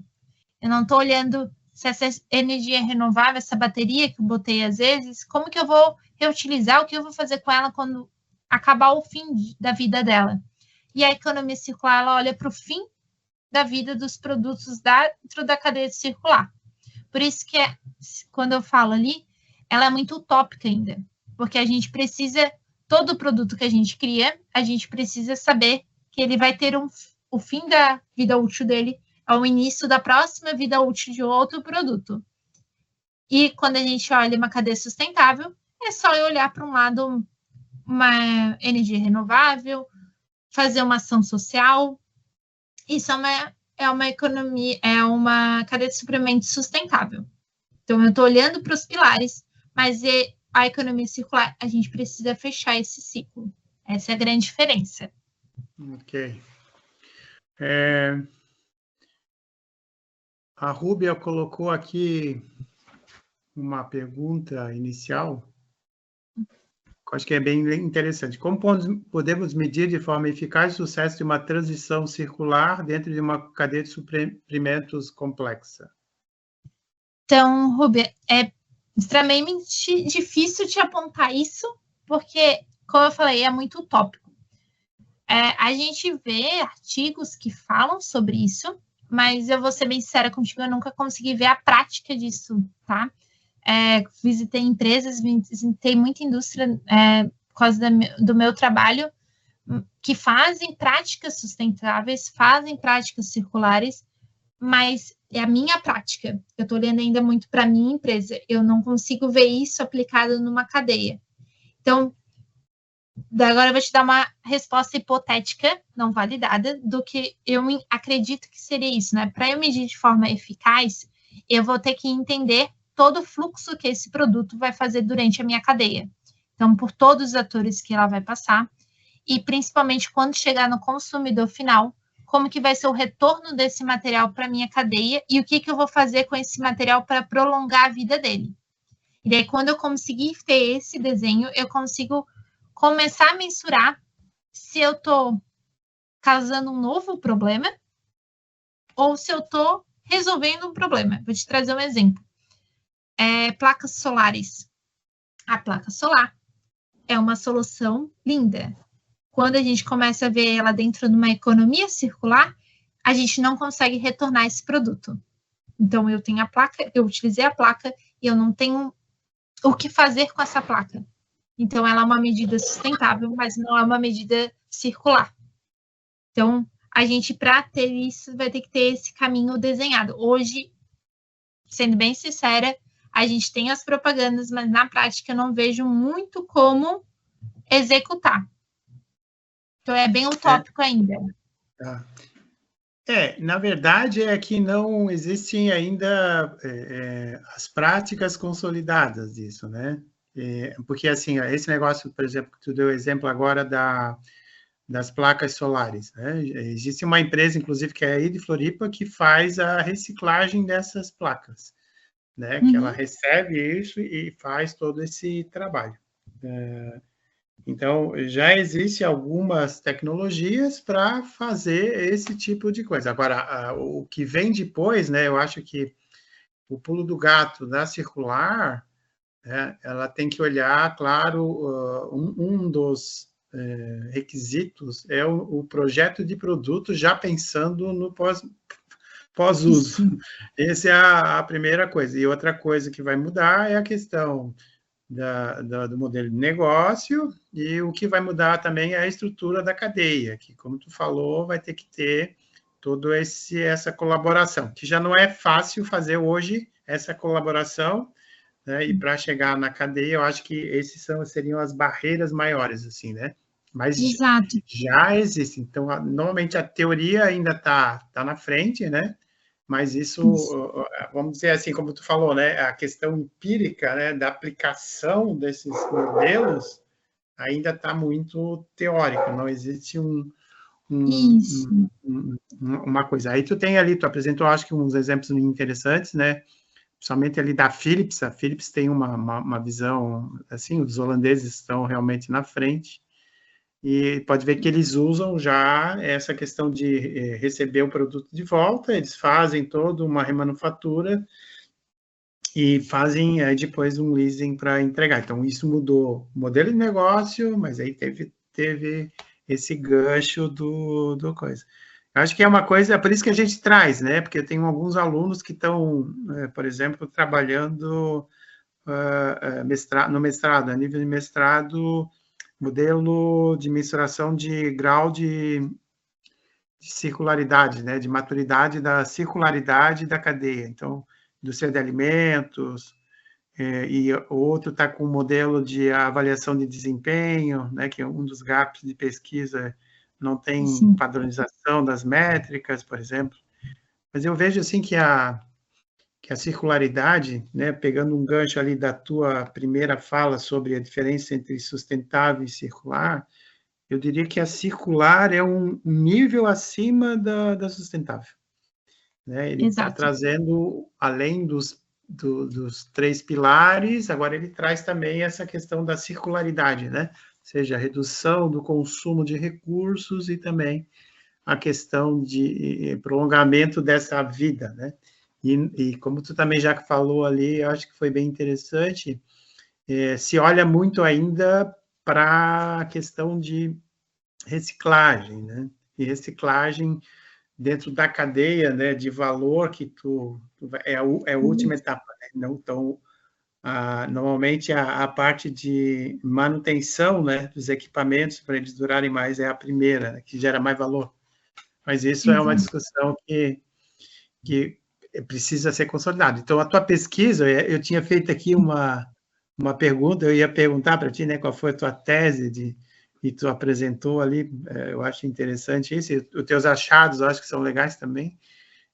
Eu não estou olhando se essa energia renovável, essa bateria que eu botei às vezes, como que eu vou reutilizar, o que eu vou fazer com ela quando acabar o fim da vida dela. E a economia circular, ela olha para o fim da vida dos produtos dentro da cadeia circular. Por isso que, quando eu falo ali, ela é muito utópica ainda, porque a gente precisa, todo produto que a gente cria, a gente precisa saber que ele vai ter o fim da vida útil dele ao início da próxima vida útil de outro produto. E quando a gente olha uma cadeia sustentável, é só olhar para um lado uma energia renovável, fazer uma ação social. Isso é uma economia, é uma cadeia de suprimento sustentável. Então, eu estou olhando para os pilares, mas a economia circular, a gente precisa fechar esse ciclo. Essa é a grande diferença. Ok. A Rúbia colocou aqui uma pergunta inicial, que eu acho que é bem interessante. Como podemos medir de forma eficaz o sucesso de uma transição circular dentro de uma cadeia de suprimentos complexa? Então, Rúbia, é extremamente difícil de apontar isso, porque, como eu falei, é muito utópico. A gente vê artigos que falam sobre isso, mas eu vou ser bem sincera contigo, eu nunca consegui ver a prática disso, tá? Visitei empresas, visitei muita indústria por causa do meu trabalho, que fazem práticas sustentáveis, fazem práticas circulares, mas é a minha prática. Eu estou olhando ainda muito para a minha empresa. Eu não consigo ver isso aplicado numa cadeia. Então, agora eu vou te dar uma resposta hipotética, não validada, do que eu acredito que seria isso, né? Para eu medir de forma eficaz, eu vou ter que entender todo o fluxo que esse produto vai fazer durante a minha cadeia. Então, por todos os atores que ela vai passar, e principalmente quando chegar no consumidor final, como que vai ser o retorno desse material para a minha cadeia e o que eu vou fazer com esse material para prolongar a vida dele. E daí, quando eu conseguir ter esse desenho, eu consigo começar a mensurar se eu estou causando um novo problema ou se eu estou resolvendo um problema. Vou te trazer um exemplo. Placas solares. A placa solar é uma solução linda. Quando a gente começa a ver ela dentro de uma economia circular, a gente não consegue retornar esse produto. Então, eu tenho a placa, eu utilizei a placa e eu não tenho o que fazer com essa placa. Então, ela é uma medida sustentável, mas não é uma medida circular. Então, a gente, para ter isso, vai ter que ter esse caminho desenhado. Hoje, sendo bem sincera, a gente tem as propagandas, mas na prática eu não vejo muito como executar. Então, é bem utópico ainda. Tá. Na verdade, é que não existem ainda as práticas consolidadas disso, né? Porque, assim, esse negócio, por exemplo, que tu deu exemplo agora das placas solares, né? Existe uma empresa, inclusive, que é aí de Floripa, que faz a reciclagem dessas placas, né? Que ela recebe isso e faz todo esse trabalho. Então, já existem algumas tecnologias para fazer esse tipo de coisa. Agora, o que vem depois, né? Eu acho que o pulo do gato da circular, né, ela tem que olhar, claro, um dos requisitos é o projeto de produto já pensando no pós-uso. Essa é a primeira coisa. E outra coisa que vai mudar é a questão do modelo de negócio, e o que vai mudar também é a estrutura da cadeia, que, como tu falou, vai ter que ter toda essa colaboração, que já não é fácil fazer hoje essa colaboração, né? E para chegar na cadeia, eu acho que esses seriam as barreiras maiores, assim, né? Mas Exato. já existe. Então, normalmente a teoria ainda está na frente, né? Mas isso, vamos dizer assim, como tu falou, né? A questão empírica, né, da aplicação desses modelos ainda está muito teórica, não existe uma coisa. Aí tu tem ali, tu apresentou, acho que uns exemplos interessantes, né? Principalmente ali da Philips. A Philips tem uma visão, assim, os holandeses estão realmente na frente, e pode ver que eles usam já essa questão de receber o produto de volta, eles fazem toda uma remanufatura e fazem depois um leasing para entregar. Então, isso mudou o modelo de negócio, mas aí teve esse gancho do coisa. Eu acho que é uma coisa, é por isso que a gente traz, né? Porque eu tenho alguns alunos que estão, por exemplo, trabalhando no mestrado, a nível de mestrado, modelo de mensuração de grau de circularidade, né, de maturidade da circularidade da cadeia. Então, indústria de alimentos, e o outro está com um modelo de avaliação de desempenho, né, que é um dos gaps de pesquisa, não tem padronização das métricas, por exemplo. Mas eu vejo assim que a circularidade, né, pegando um gancho ali da tua primeira fala sobre a diferença entre sustentável e circular, eu diria que a circular é um nível acima da sustentável, né? Ele está trazendo, além dos 3 pilares, agora ele traz também essa questão da circularidade, né? Ou seja, a redução do consumo de recursos e também a questão de prolongamento dessa vida, né? E como tu também já falou ali, eu acho que foi bem interessante, se olha muito ainda para a questão de reciclagem, né? E reciclagem dentro da cadeia, né, de valor que é a última etapa, né? Não, então, normalmente a parte de manutenção, né, dos equipamentos para eles durarem mais é a primeira, né, que gera mais valor. Mas isso é uma discussão que precisa ser consolidada. Então, a tua pesquisa, eu tinha feito aqui uma pergunta, eu ia perguntar para ti, né, qual foi a tua tese e tu apresentou ali, eu acho interessante isso, e os teus achados, eu acho que são legais também,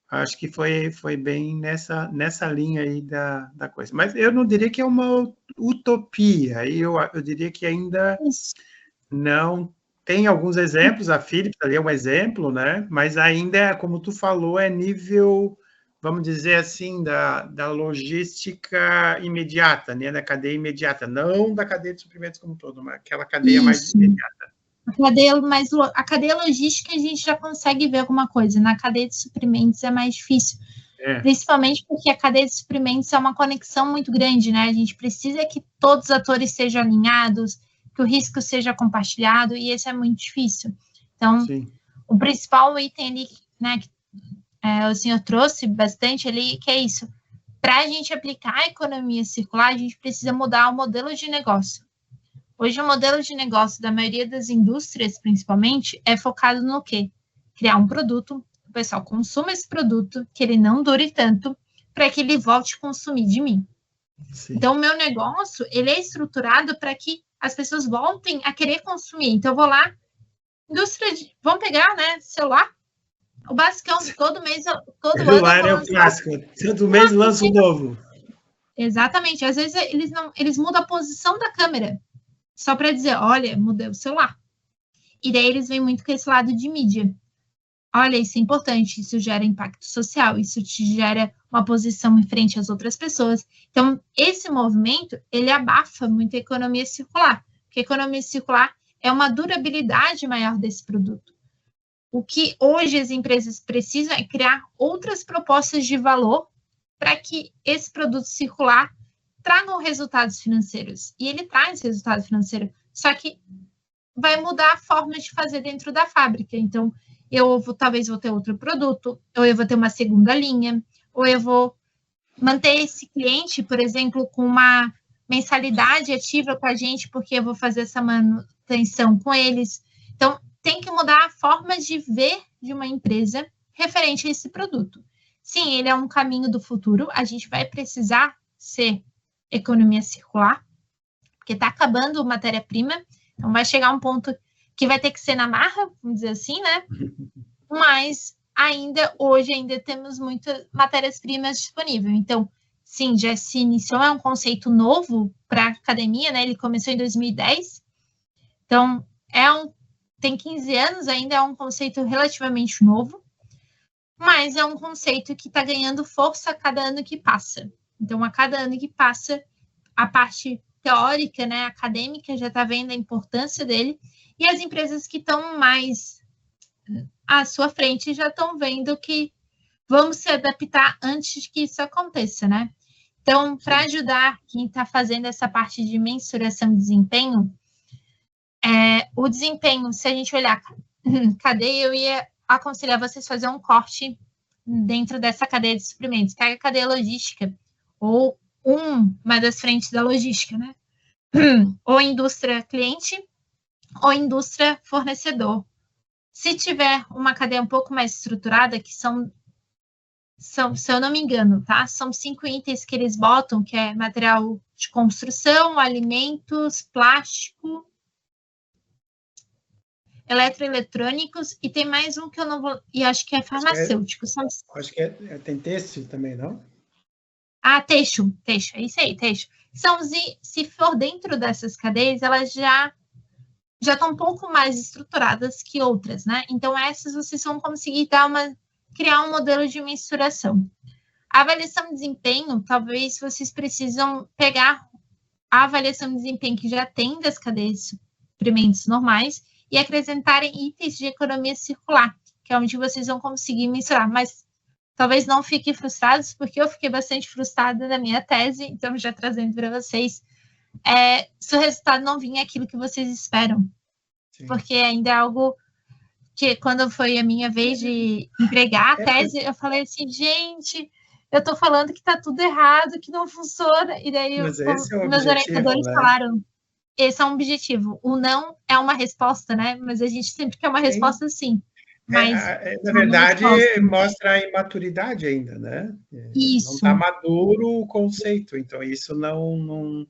acho que foi bem nessa linha aí da coisa. Mas eu não diria que é uma utopia, eu diria que ainda não tem alguns exemplos, a Philips ali é um exemplo, né? Mas ainda, como tu falou, é nível, vamos dizer assim, da logística imediata, né? Da cadeia imediata, não da cadeia de suprimentos como um todo, mas aquela cadeia mais imediata. A cadeia logística a gente já consegue ver alguma coisa, na cadeia de suprimentos é mais difícil. Principalmente porque a cadeia de suprimentos é uma conexão muito grande, né? A gente precisa que todos os atores sejam alinhados, que o risco seja compartilhado, e esse é muito difícil. Então, o principal item ali, né, que o senhor trouxe bastante ali, que é isso. Para a gente aplicar a economia circular, a gente precisa mudar o modelo de negócio. Hoje, o modelo de negócio da maioria das indústrias, principalmente, é focado no quê? Criar um produto, o pessoal consuma esse produto, que ele não dure tanto, para que ele volte a consumir de mim. Então, o meu negócio, ele é estruturado para que as pessoas voltem a querer consumir. Então, eu vou lá, Vamos pegar, né, celular, o basicão, todo mês, todo ano... Celular é o clássico, todo mês lança um novo. Exatamente, às vezes eles mudam a posição da câmera, só para dizer, olha, mudei o celular. E daí eles vêm muito com esse lado de mídia. Olha, isso é importante, isso gera impacto social, isso te gera uma posição em frente às outras pessoas. Então, esse movimento, ele abafa muito a economia circular, porque a economia circular é uma durabilidade maior desse produto. O que hoje as empresas precisam é criar outras propostas de valor para que esse produto circular traga resultados financeiros. E ele traz resultado financeiro, só que vai mudar a forma de fazer dentro da fábrica. Então, talvez vou ter outro produto, ou eu vou ter uma segunda linha, ou eu vou manter esse cliente, por exemplo, com uma mensalidade ativa com a gente, porque eu vou fazer essa manutenção com eles. Então, tem que mudar a forma de ver de uma empresa referente a esse produto. Sim, ele é um caminho do futuro, a gente vai precisar ser economia circular, porque está acabando matéria-prima, então vai chegar um ponto que vai ter que ser na marra, vamos dizer assim, né? Mas hoje ainda temos muitas matérias-primas disponíveis. Então, sim, já se iniciou, é um conceito novo para a academia, né? Ele começou em 2010. Então, tem 15 anos, ainda é um conceito relativamente novo, mas é um conceito que está ganhando força a cada ano que passa. Então, a cada ano que passa, a parte teórica, né, acadêmica, já está vendo a importância dele, e as empresas que estão mais à sua frente já estão vendo que vamos se adaptar antes que isso aconteça, né? Então, para ajudar quem está fazendo essa parte de mensuração de desempenho, o desempenho, se a gente olhar cadeia, eu ia aconselhar vocês fazer um corte dentro dessa cadeia de suprimentos. Pega a cadeia logística, ou uma das frentes da logística, né? Ou indústria cliente, ou indústria fornecedor. Se tiver uma cadeia um pouco mais estruturada, que são, se eu não me engano, tá? São 5 itens que eles botam, que é material de construção, alimentos, plástico, eletroeletrônicos, e tem mais um que eu não vou... E acho que é farmacêutico. Acho que tem têxtil também, não? Têxtil, é isso aí, têxtil. Se for dentro dessas cadeias, elas já estão um pouco mais estruturadas que outras, né? Então, essas vocês vão conseguir criar um modelo de mensuração. A avaliação de desempenho, talvez vocês precisam pegar a avaliação de desempenho que já tem das cadeias de suprimentos normais e acrescentarem itens de economia circular, que é onde vocês vão conseguir mensurar. Mas talvez não fiquem frustrados, porque eu fiquei bastante frustrada na minha tese, então já trazendo para vocês, se o resultado não vinha aquilo que vocês esperam. Sim. Porque ainda é algo que, quando foi a minha vez de entregar a tese, eu falei assim, gente, eu estou falando que está tudo errado, que não funciona. E daí meus orientadores falaram, esse é um objetivo. O não é uma resposta, né? Mas a gente sempre quer uma resposta sim. Mas, na verdade, mostra a imaturidade ainda, né? Isso. Não está maduro o conceito, então isso não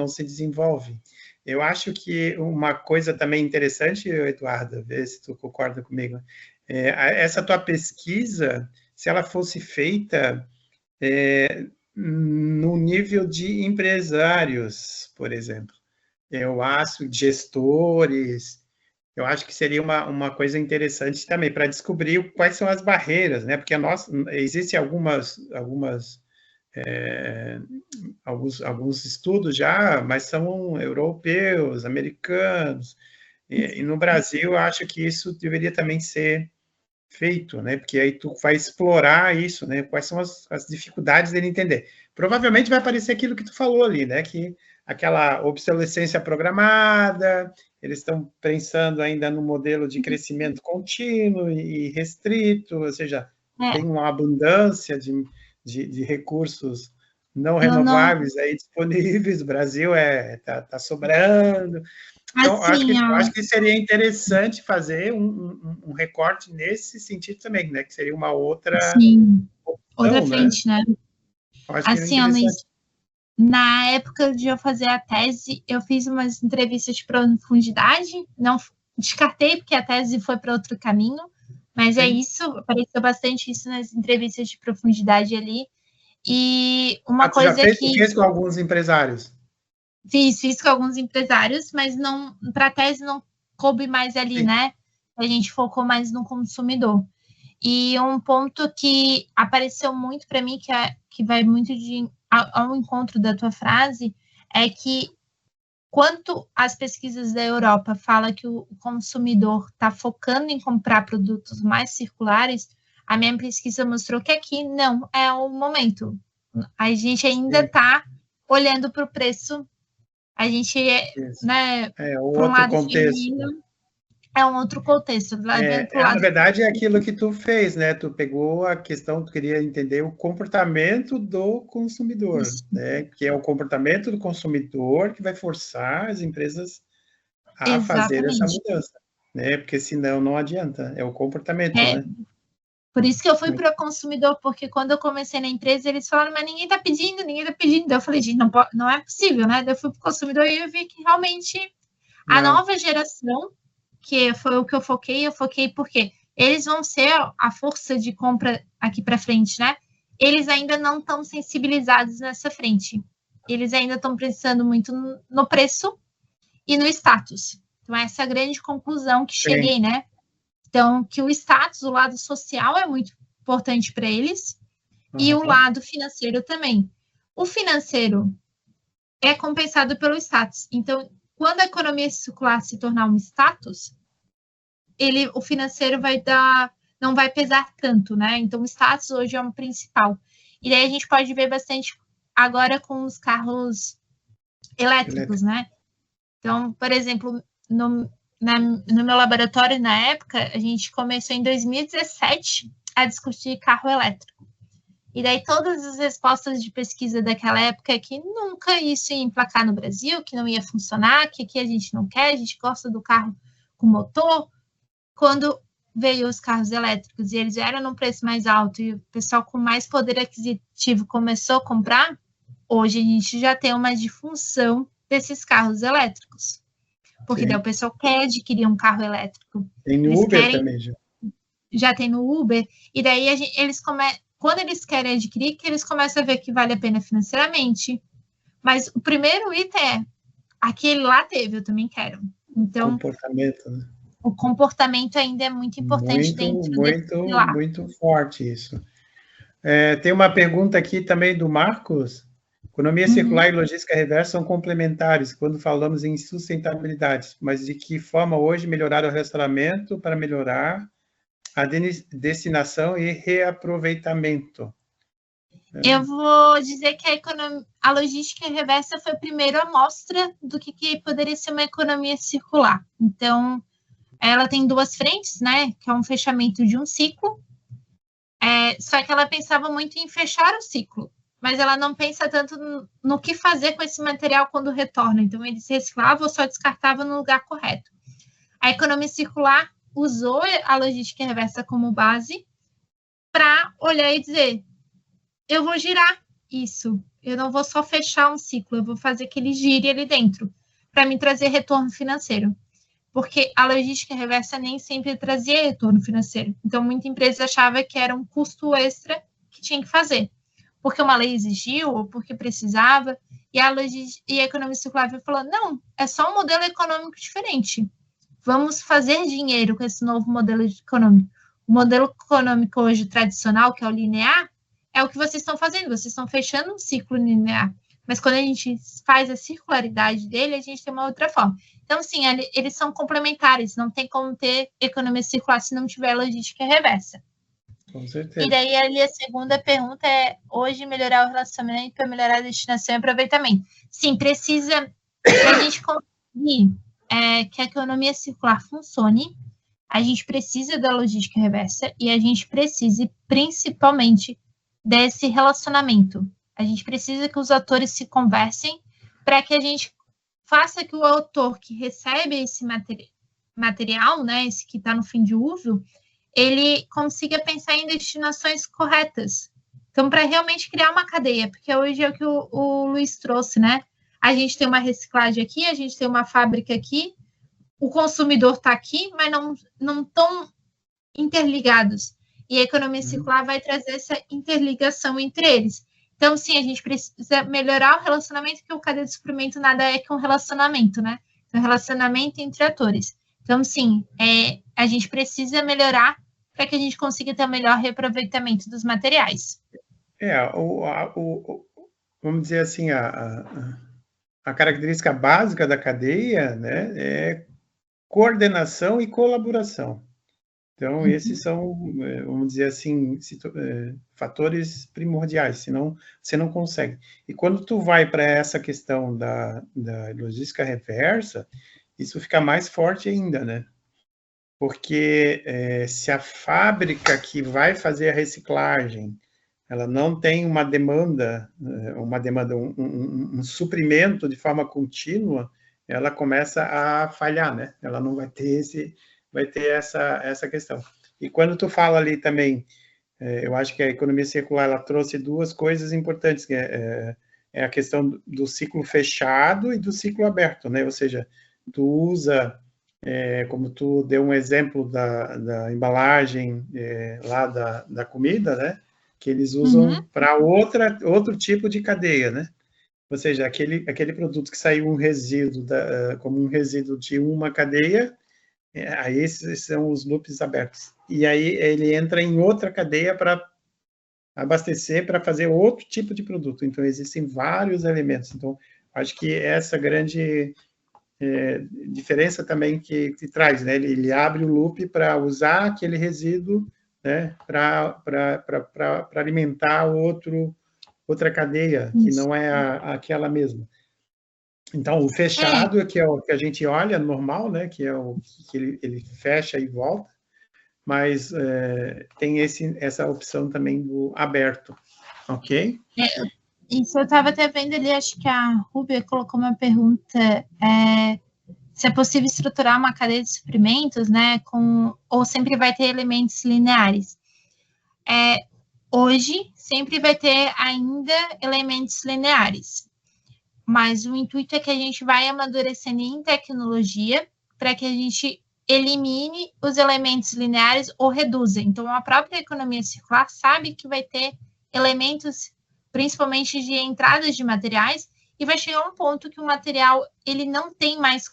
se desenvolve. Eu acho que uma coisa também interessante, Eduardo, vê se tu concorda comigo, essa tua pesquisa, se ela fosse feita no nível de empresários, por exemplo, eu acho, gestores, eu acho que seria uma coisa interessante também para descobrir quais são as barreiras, né? Porque existem alguns estudos já, mas são europeus, americanos, e no Brasil eu acho que isso deveria também ser feito, né? Porque aí tu vai explorar isso, né? Quais são as dificuldades dele entender. Provavelmente vai aparecer aquilo que tu falou ali, né? Que aquela obsolescência programada, eles estão pensando ainda no modelo de crescimento contínuo e restrito, ou seja, tem uma abundância de recursos não renováveis aí disponíveis, o Brasil tá sobrando. Então, assim, acho que seria interessante fazer um recorte nesse sentido também, né? Que seria uma outra... Sim, outra frente, né? Assim, Luiz, na época de eu fazer a tese, eu fiz umas entrevistas de profundidade, não descartei, porque a tese foi para outro caminho, mas é isso, apareceu bastante isso nas entrevistas de profundidade ali. E uma coisa que... fez com alguns empresários? Fiz com alguns empresários, mas não, para a tese não coube mais ali, né? A gente focou mais no consumidor. E um ponto que apareceu muito para mim, que vai muito ao encontro da tua frase, é que quanto as pesquisas da Europa falam que o consumidor está focando em comprar produtos mais circulares, a minha pesquisa mostrou que aqui não é o momento. A gente ainda está olhando para o preço. A gente, né, para um lado feminino, é um outro contexto. Na verdade, é aquilo que tu fez, né? Tu pegou a questão, tu queria entender o comportamento do consumidor, né? Que é o comportamento do consumidor que vai forçar as empresas a fazer essa mudança, né? Porque senão não adianta, é o comportamento, né? Por isso que eu fui para o consumidor, porque quando eu comecei na empresa, eles falaram, mas ninguém está pedindo. Eu falei, gente, não é possível, né? Daí eu fui para o consumidor e eu vi que realmente a nova geração, que foi o que eu foquei porque eles vão ser a força de compra aqui para frente, né? Eles ainda não estão sensibilizados nessa frente. Eles ainda estão pensando muito no preço e no status. Então, essa é a grande conclusão que cheguei, né? Então, que o status, o lado social é muito importante para eles e o lado financeiro também. O financeiro é compensado pelo status. Então, quando a economia circular se tornar um status, o financeiro não vai pesar tanto, né? Então, o status hoje é um principal. E daí a gente pode ver bastante agora com os carros elétricos, né? Então, por exemplo, no meu laboratório, na época, a gente começou em 2017 a discutir carro elétrico. E daí todas as respostas de pesquisa daquela época é que nunca isso ia emplacar no Brasil, que não ia funcionar, que aqui a gente não quer, a gente gosta do carro com motor. Quando veio os carros elétricos e eles vieram num preço mais alto e o pessoal com mais poder aquisitivo começou a comprar, hoje a gente já tem uma disfunção desses carros elétricos. Porque daí o pessoal quer adquirir um carro elétrico. Tem no Uber também, já tem no Uber. E daí quando eles querem adquirir, que eles começam a ver que vale a pena financeiramente. Mas o primeiro item é, aquele lá teve, eu também quero. Então, comportamento, né? O comportamento ainda é muito importante muito forte isso. Tem uma pergunta aqui também do Marcos. Economia circular e logística reversa são complementares quando falamos em sustentabilidade, mas de que forma hoje melhorar o relacionamento para melhorar a destinação e reaproveitamento? Eu vou dizer que a logística reversa foi a primeira amostra do que poderia ser uma economia circular. Então, ela tem duas frentes, né? Que é um fechamento de um ciclo. Só que ela pensava muito em fechar o ciclo, mas ela não pensa tanto no que fazer com esse material quando retorna. Então, eles reciclavam ou só descartavam no lugar correto. A economia circular usou a logística reversa como base para olhar e dizer, eu vou girar isso, eu não vou só fechar um ciclo, eu vou fazer que ele gire ali dentro, para me trazer retorno financeiro. Porque a logística reversa nem sempre trazia retorno financeiro. Então, muita empresa achava que era um custo extra que tinha que fazer. Porque uma lei exigiu, ou porque precisava, e a economia circular falou, não, é só um modelo econômico diferente. Vamos fazer dinheiro com esse novo modelo econômico. O modelo econômico hoje tradicional, que é o linear, é o que vocês estão fazendo, vocês estão fechando um ciclo linear. Mas quando a gente faz a circularidade dele, a gente tem uma outra forma. Então, sim, eles são complementares, não tem como ter economia circular se não tiver logística reversa. Com certeza. E daí, ali, a segunda pergunta é, hoje, melhorar o relacionamento para melhorar a destinação e aproveitamento. Sim, precisa, para a gente conseguir que a economia circular funcione, a gente precisa da logística reversa e a gente precisa, principalmente, desse relacionamento. A gente precisa que os atores se conversem para que a gente faça que o autor que recebe esse material, né, esse que está no fim de uso, ele consiga pensar em destinações corretas. Então, para realmente criar uma cadeia, porque hoje é o que o Luiz trouxe, né? A gente tem uma reciclagem aqui, a gente tem uma fábrica aqui, o consumidor está aqui, mas não estão interligados. E a economia circular vai trazer essa interligação entre eles. Então, sim, a gente precisa melhorar o relacionamento, porque o cadeia de suprimento nada é que um relacionamento, né? É um relacionamento entre atores. Então, sim, a gente precisa melhorar para que a gente consiga ter o melhor reaproveitamento dos materiais. Vamos dizer assim, a característica básica da cadeia, né, é coordenação e colaboração. Então, esses são, vamos dizer assim, fatores primordiais, senão você não consegue. E quando tu vai para essa questão da logística reversa, isso fica mais forte ainda, né? Porque se a fábrica que vai fazer a reciclagem, ela não tem uma demanda, um suprimento de forma contínua, ela começa a falhar, né? Ela não vai ter essa questão. E quando tu fala ali também, eu acho que a economia circular, ela trouxe duas coisas importantes, que é a questão do ciclo fechado e do ciclo aberto, né? Ou seja, tu usa, como tu deu um exemplo da embalagem lá da comida, né? Que eles usam para outro tipo de cadeia, né? Ou seja, aquele produto que saiu como um resíduo de uma cadeia, aí esses são os loops abertos. E aí ele entra em outra cadeia para abastecer, para fazer outro tipo de produto. Então, existem vários elementos. Então, acho que essa grande diferença também que traz, né? Ele abre o loop para usar aquele resíduo, né? Para alimentar outra cadeia, que não é aquela mesma. Então, o fechado, que é o que a gente olha, normal, né? Que é o que ele fecha e volta, mas tem essa opção também do aberto, ok? Isso eu estava até vendo ali, acho que a Rúbia colocou uma pergunta, se é possível estruturar uma cadeia de suprimentos, né, ou sempre vai ter elementos lineares. Hoje, sempre vai ter ainda elementos lineares, mas o intuito é que a gente vai amadurecendo em tecnologia para que a gente elimine os elementos lineares ou reduza. Então, a própria economia circular sabe que vai ter elementos, principalmente de entradas de materiais, e vai chegar um ponto que o material ele não tem mais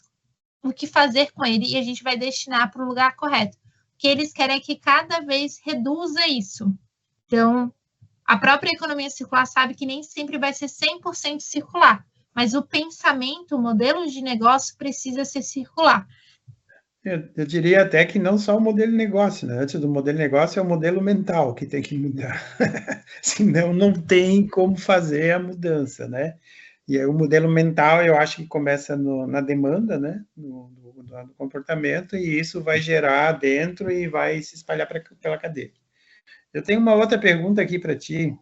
o que fazer com ele e a gente vai destinar para o lugar correto. O que eles querem é que cada vez reduza isso. Então, a própria economia circular sabe que nem sempre vai ser 100% circular, mas o pensamento, o modelo de negócio precisa ser circular. Eu diria até que não só o modelo de negócio, né? Antes do modelo de negócio é o modelo mental que tem que mudar. Senão não tem como fazer a mudança, né? E aí o modelo mental eu acho que começa na demanda, né? No comportamento, e isso vai gerar dentro e vai se espalhar pela cadeia. Eu tenho uma outra pergunta aqui para ti.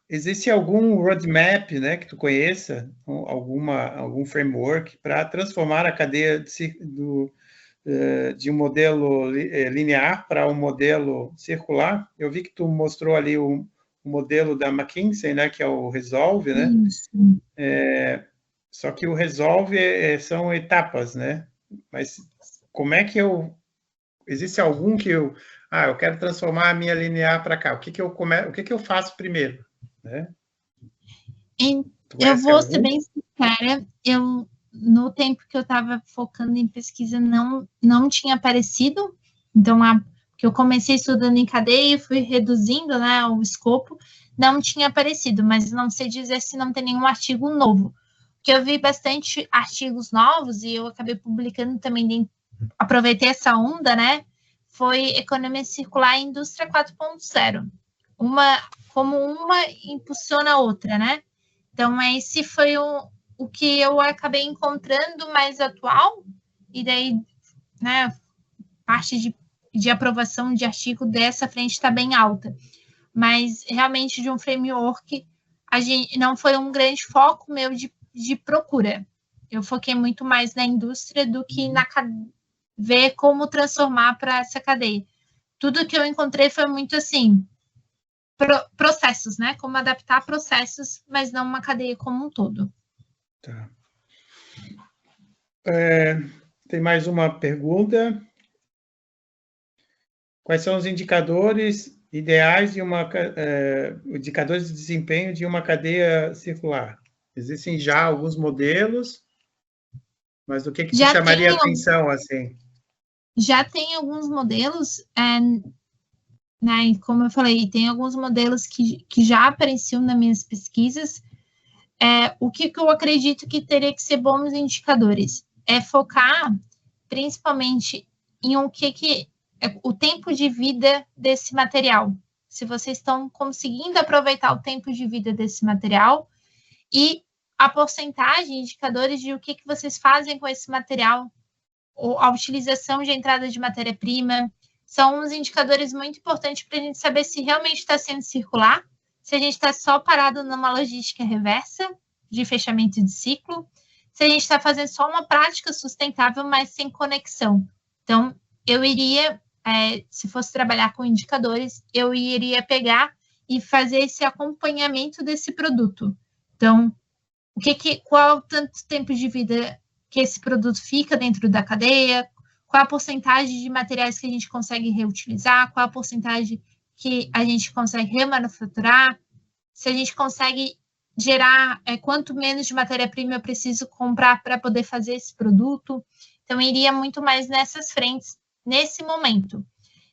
Existe algum roadmap, né, que tu conheça, algum framework para transformar a cadeia de um modelo linear para um modelo circular? Eu vi que tu mostrou ali o modelo da McKinsey, né, que é o Resolve, né? Só que o Resolve são etapas, né? Mas como é que existe algum que eu quero transformar a minha linear para cá? O que que eu faço primeiro, né? Eu vou ser bem sincera, no tempo que eu estava focando em pesquisa não tinha aparecido, então que eu comecei estudando em cadeia e fui reduzindo, né, o escopo, não tinha aparecido, mas não sei dizer se não tem nenhum artigo novo, porque eu vi bastante artigos novos e eu acabei publicando também, aproveitei essa onda, né, foi Economia Circular e Indústria 4.0, como uma impulsiona a outra, né? Então, esse foi o que eu acabei encontrando mais atual, e daí, né, parte de aprovação de artigo dessa frente está bem alta. Mas, realmente, de um framework, não foi um grande foco meu de procura. Eu foquei muito mais na indústria do que ver como transformar para essa cadeia. Tudo que eu encontrei foi muito assim, processos, né? Como adaptar processos, mas não uma cadeia como um todo. Tá. Tem mais uma pergunta. Quais são os indicadores ideais de indicadores de desempenho de uma cadeia circular? Existem já alguns modelos, mas o que te chamaria a atenção, assim? Já tem alguns modelos, né, como eu falei, tem alguns modelos que já apareciam nas minhas pesquisas. O que eu acredito que teria que ser bons indicadores? É focar principalmente em o tempo de vida desse material. Se vocês estão conseguindo aproveitar o tempo de vida desse material e a porcentagem, indicadores de o que vocês fazem com esse material, ou a utilização de entrada de matéria-prima, são uns indicadores muito importantes para a gente saber se realmente está sendo circular, se a gente está só parado numa logística reversa, de fechamento de ciclo, se a gente está fazendo só uma prática sustentável, mas sem conexão. Então, eu iria, se fosse trabalhar com indicadores, eu iria pegar e fazer esse acompanhamento desse produto. Então, qual o tanto tempo de vida que esse produto fica dentro da cadeia, qual a porcentagem de materiais que a gente consegue reutilizar, qual a porcentagem que a gente consegue remanufaturar, se a gente consegue gerar, quanto menos de matéria-prima eu preciso comprar para poder fazer esse produto. Então, iria muito mais nessas frentes, nesse momento.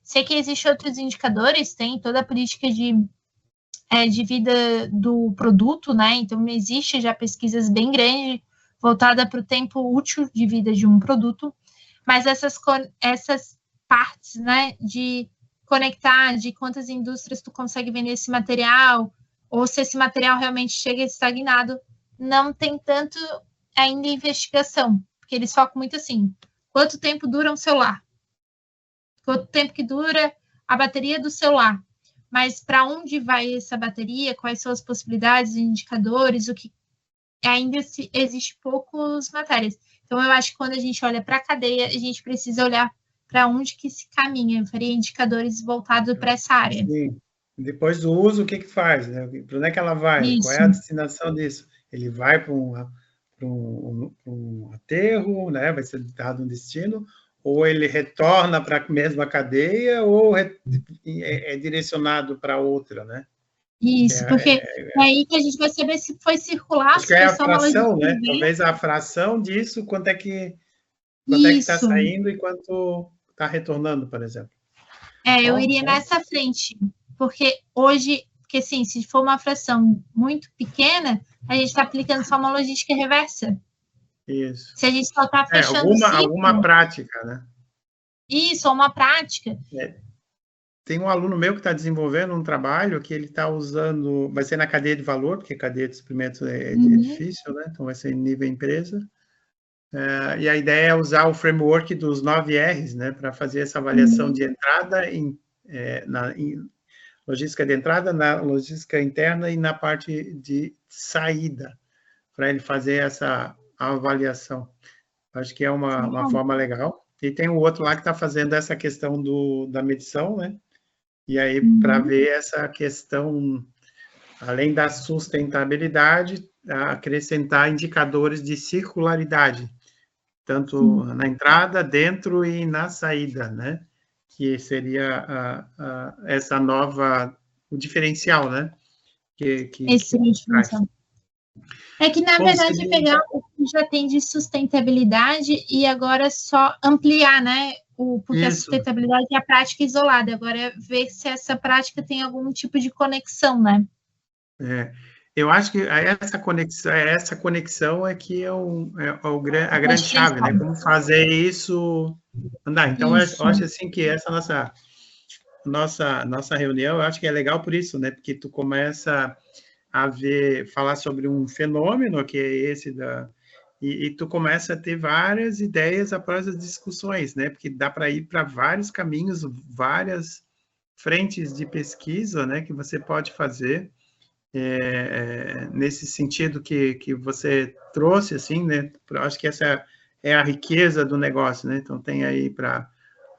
Sei que existem outros indicadores, tem toda a política de vida do produto, né? Então, existe já pesquisas bem grandes voltada para o tempo útil de vida de um produto, mas essas partes, né, de conectar, de quantas indústrias tu consegue vender esse material, ou se esse material realmente chega estagnado, não tem tanto ainda investigação, porque eles focam muito assim, quanto tempo dura um celular? Quanto tempo que dura a bateria do celular? Mas para onde vai essa bateria? Quais são as possibilidades, indicadores, o que ainda existe poucos matérias. Então, eu acho que quando a gente olha para a cadeia, a gente precisa olhar para onde que se caminha. Eu faria indicadores voltados para essa área. Sim. Depois do uso, o que faz? Né? Para onde é que ela vai? Isso. Qual é a destinação disso? Ele vai para um aterro, né? Vai ser dado um destino, ou ele retorna para a mesma cadeia, ou é direcionado para outra, né? Isso, porque é aí que a gente vai saber se foi circular, acho que é a fração, né? Talvez a fração disso, quanto é que está saindo e quanto está retornando, por exemplo. Eu iria nessa frente, porque hoje, assim, se for uma fração muito pequena, a gente está aplicando só uma logística reversa. Isso. Se a gente só está fechando alguma prática, né? Isso, uma prática. Tem um aluno meu que está desenvolvendo um trabalho que ele está usando, vai ser na cadeia de valor, porque cadeia de suprimentos é difícil, né? Então vai ser em nível empresa. E a ideia é usar o framework dos 9 R's, né? Para fazer essa avaliação de entrada em logística de entrada, na logística interna e na parte de saída, para ele fazer essa avaliação. Acho que é uma forma legal. E tem o outro lá que está fazendo essa questão da medição, né? E aí, para ver essa questão, além da sustentabilidade, acrescentar indicadores de circularidade, tanto na entrada, dentro e na saída, né? Que seria essa nova, o diferencial, né? Esse diferencial. É que, na verdade, pegar o que já tem de sustentabilidade e agora só ampliar, né? Porque a sustentabilidade é a prática isolada. Agora é ver se essa prática tem algum tipo de conexão, né? Eu acho que essa conexão é que a grande chave, né? Como fazer isso andar. Então, eu acho assim que essa nossa reunião, eu acho que é legal por isso, né? Porque tu começa falar sobre um fenômeno que é esse e tu começa a ter várias ideias após as discussões, né? Porque dá para ir para vários caminhos, várias frentes de pesquisa, né? Que você pode fazer nesse sentido que você trouxe, assim, né? Eu acho que essa é a riqueza do negócio, né? Então tem aí para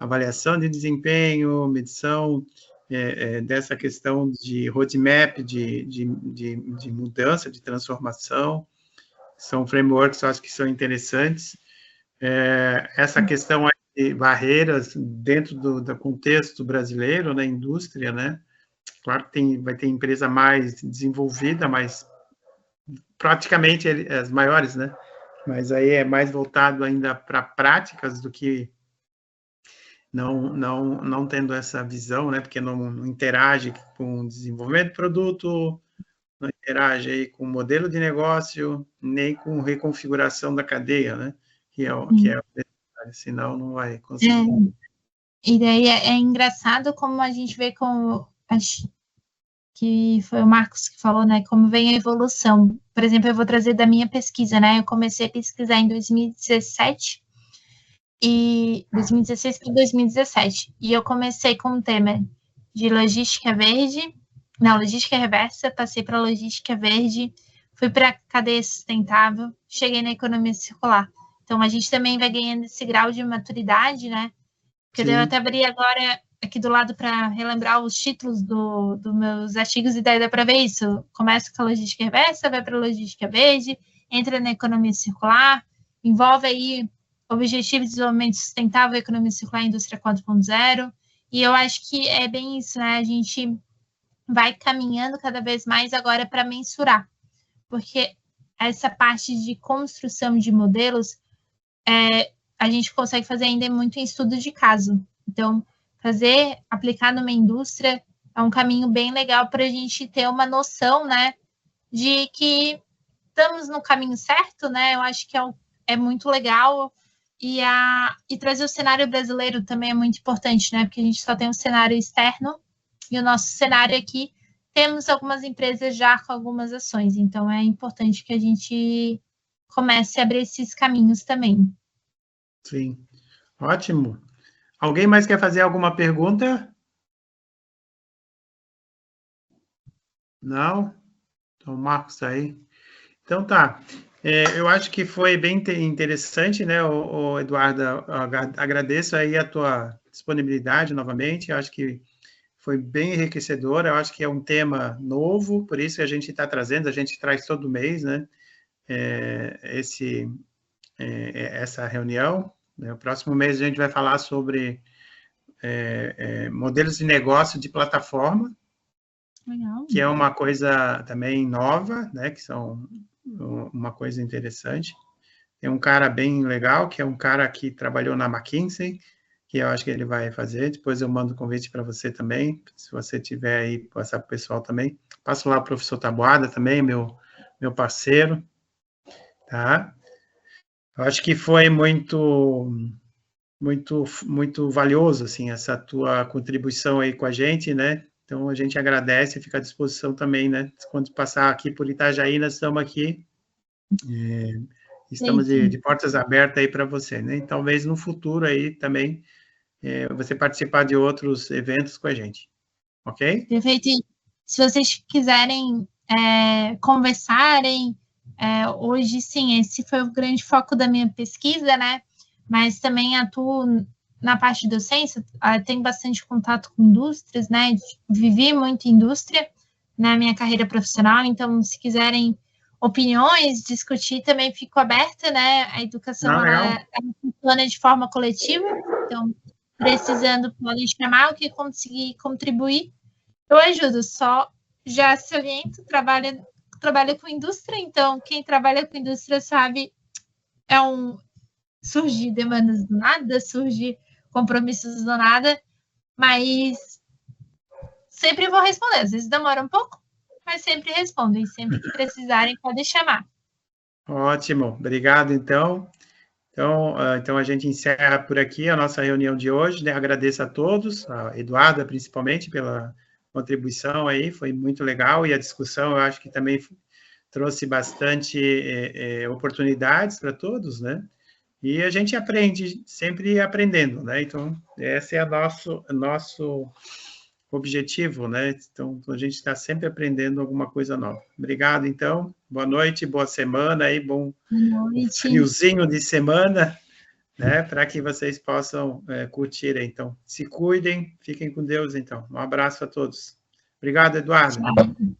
avaliação de desempenho, medição dessa questão de roadmap, de mudança, de transformação. São frameworks, eu acho que são interessantes. essa questão aí de barreiras dentro do contexto brasileiro, né, indústria, né? Claro que vai ter empresa mais desenvolvida, mas praticamente as maiores, né? Mas aí é mais voltado ainda para práticas do que não tendo essa visão, né? Porque não interage com o desenvolvimento do produto, não interage aí com o modelo de negócio, nem com reconfiguração da cadeia, né? Que é senão não vai conseguir. E daí é engraçado como a gente vê como que foi o Marcos que falou, né, como vem a evolução. Por exemplo, eu vou trazer da minha pesquisa, né, eu comecei a pesquisar em 2016 para 2017, e eu comecei com o tema de logística verde, não, logística reversa, passei para logística verde, fui para cadeia sustentável, cheguei na economia circular. Então, a gente também vai ganhando esse grau de maturidade, né, porque eu até abri agora aqui do lado para relembrar os títulos dos meus artigos, e daí dá para ver isso. Começa com a logística reversa, vai para a logística verde, entra na economia circular, envolve aí Objetivo de Desenvolvimento Sustentável, Economia Circular e Indústria 4.0, e eu acho que é bem isso, né? A gente vai caminhando cada vez mais agora para mensurar, porque essa parte de construção de modelos, a gente consegue fazer ainda muito em estudo de caso. Então, aplicar numa indústria é um caminho bem legal para a gente ter uma noção, né, de que estamos no caminho certo, né? Eu acho que é muito legal, e trazer o cenário brasileiro também é muito importante, né? Porque a gente só tem um cenário externo, e o nosso cenário aqui, temos algumas empresas já com algumas ações, então é importante que a gente comece a abrir esses caminhos também. Sim, ótimo. Alguém mais quer fazer alguma pergunta? Não? Então, o Marcos está aí. Então, tá. Eu acho que foi bem interessante, né, o Eduardo? Agradeço aí a tua disponibilidade novamente. Eu acho que foi bem enriquecedor. Eu acho que é um tema novo, por isso que a gente está trazendo, a gente traz todo mês, né, essa reunião. O próximo mês a gente vai falar sobre modelos de negócio de plataforma, Legal. Que é uma coisa também nova, né, que são uma coisa interessante. Tem um cara bem legal, que é um cara que trabalhou na McKinsey, que eu acho que ele vai fazer. Depois eu mando o convite para você também, se você tiver aí, passar para o pessoal também. Passo lá o professor Taboada também, meu parceiro, tá? Eu acho que foi muito valioso, assim, essa tua contribuição aí com a gente, né? Então, a gente agradece e fica à disposição também, né? Quando passar aqui por Itajaí, nós estamos aqui, estamos de portas abertas aí para você, né? E talvez no futuro aí também você participar de outros eventos com a gente, ok? Perfeito. Se vocês quiserem conversarem, hoje, sim, esse foi o grande foco da minha pesquisa, né? Mas também atuo na parte de docência, tenho bastante contato com indústrias, né? Vivi muito em indústria na minha carreira profissional, então, se quiserem opiniões, discutir, também fico aberta, né? A educação, ela funciona de forma coletiva, então, precisando, podem chamar, o que conseguir contribuir, eu ajudo. Só já saliento, trabalha com indústria, então quem trabalha com indústria sabe, surge demandas do nada, surge compromissos do nada, mas sempre vou responder. Às vezes demora um pouco, mas sempre respondo, e sempre que precisarem, podem chamar. Ótimo, obrigado, então. Então, a gente encerra por aqui a nossa reunião de hoje, né? Agradeço a todos, a Eduarda, principalmente, pela contribuição aí, foi muito legal, e a discussão, eu acho que também trouxe bastante oportunidades para todos, né? E a gente aprende, sempre aprendendo, né? Então, esse é nosso objetivo, né? Então, a gente está sempre aprendendo alguma coisa nova. Obrigado, então. Boa noite, boa semana aí, bom friozinho de semana, né? Para que vocês possam curtir. Então, se cuidem, fiquem com Deus, então. Um abraço a todos. Obrigado, Eduardo. Tchau.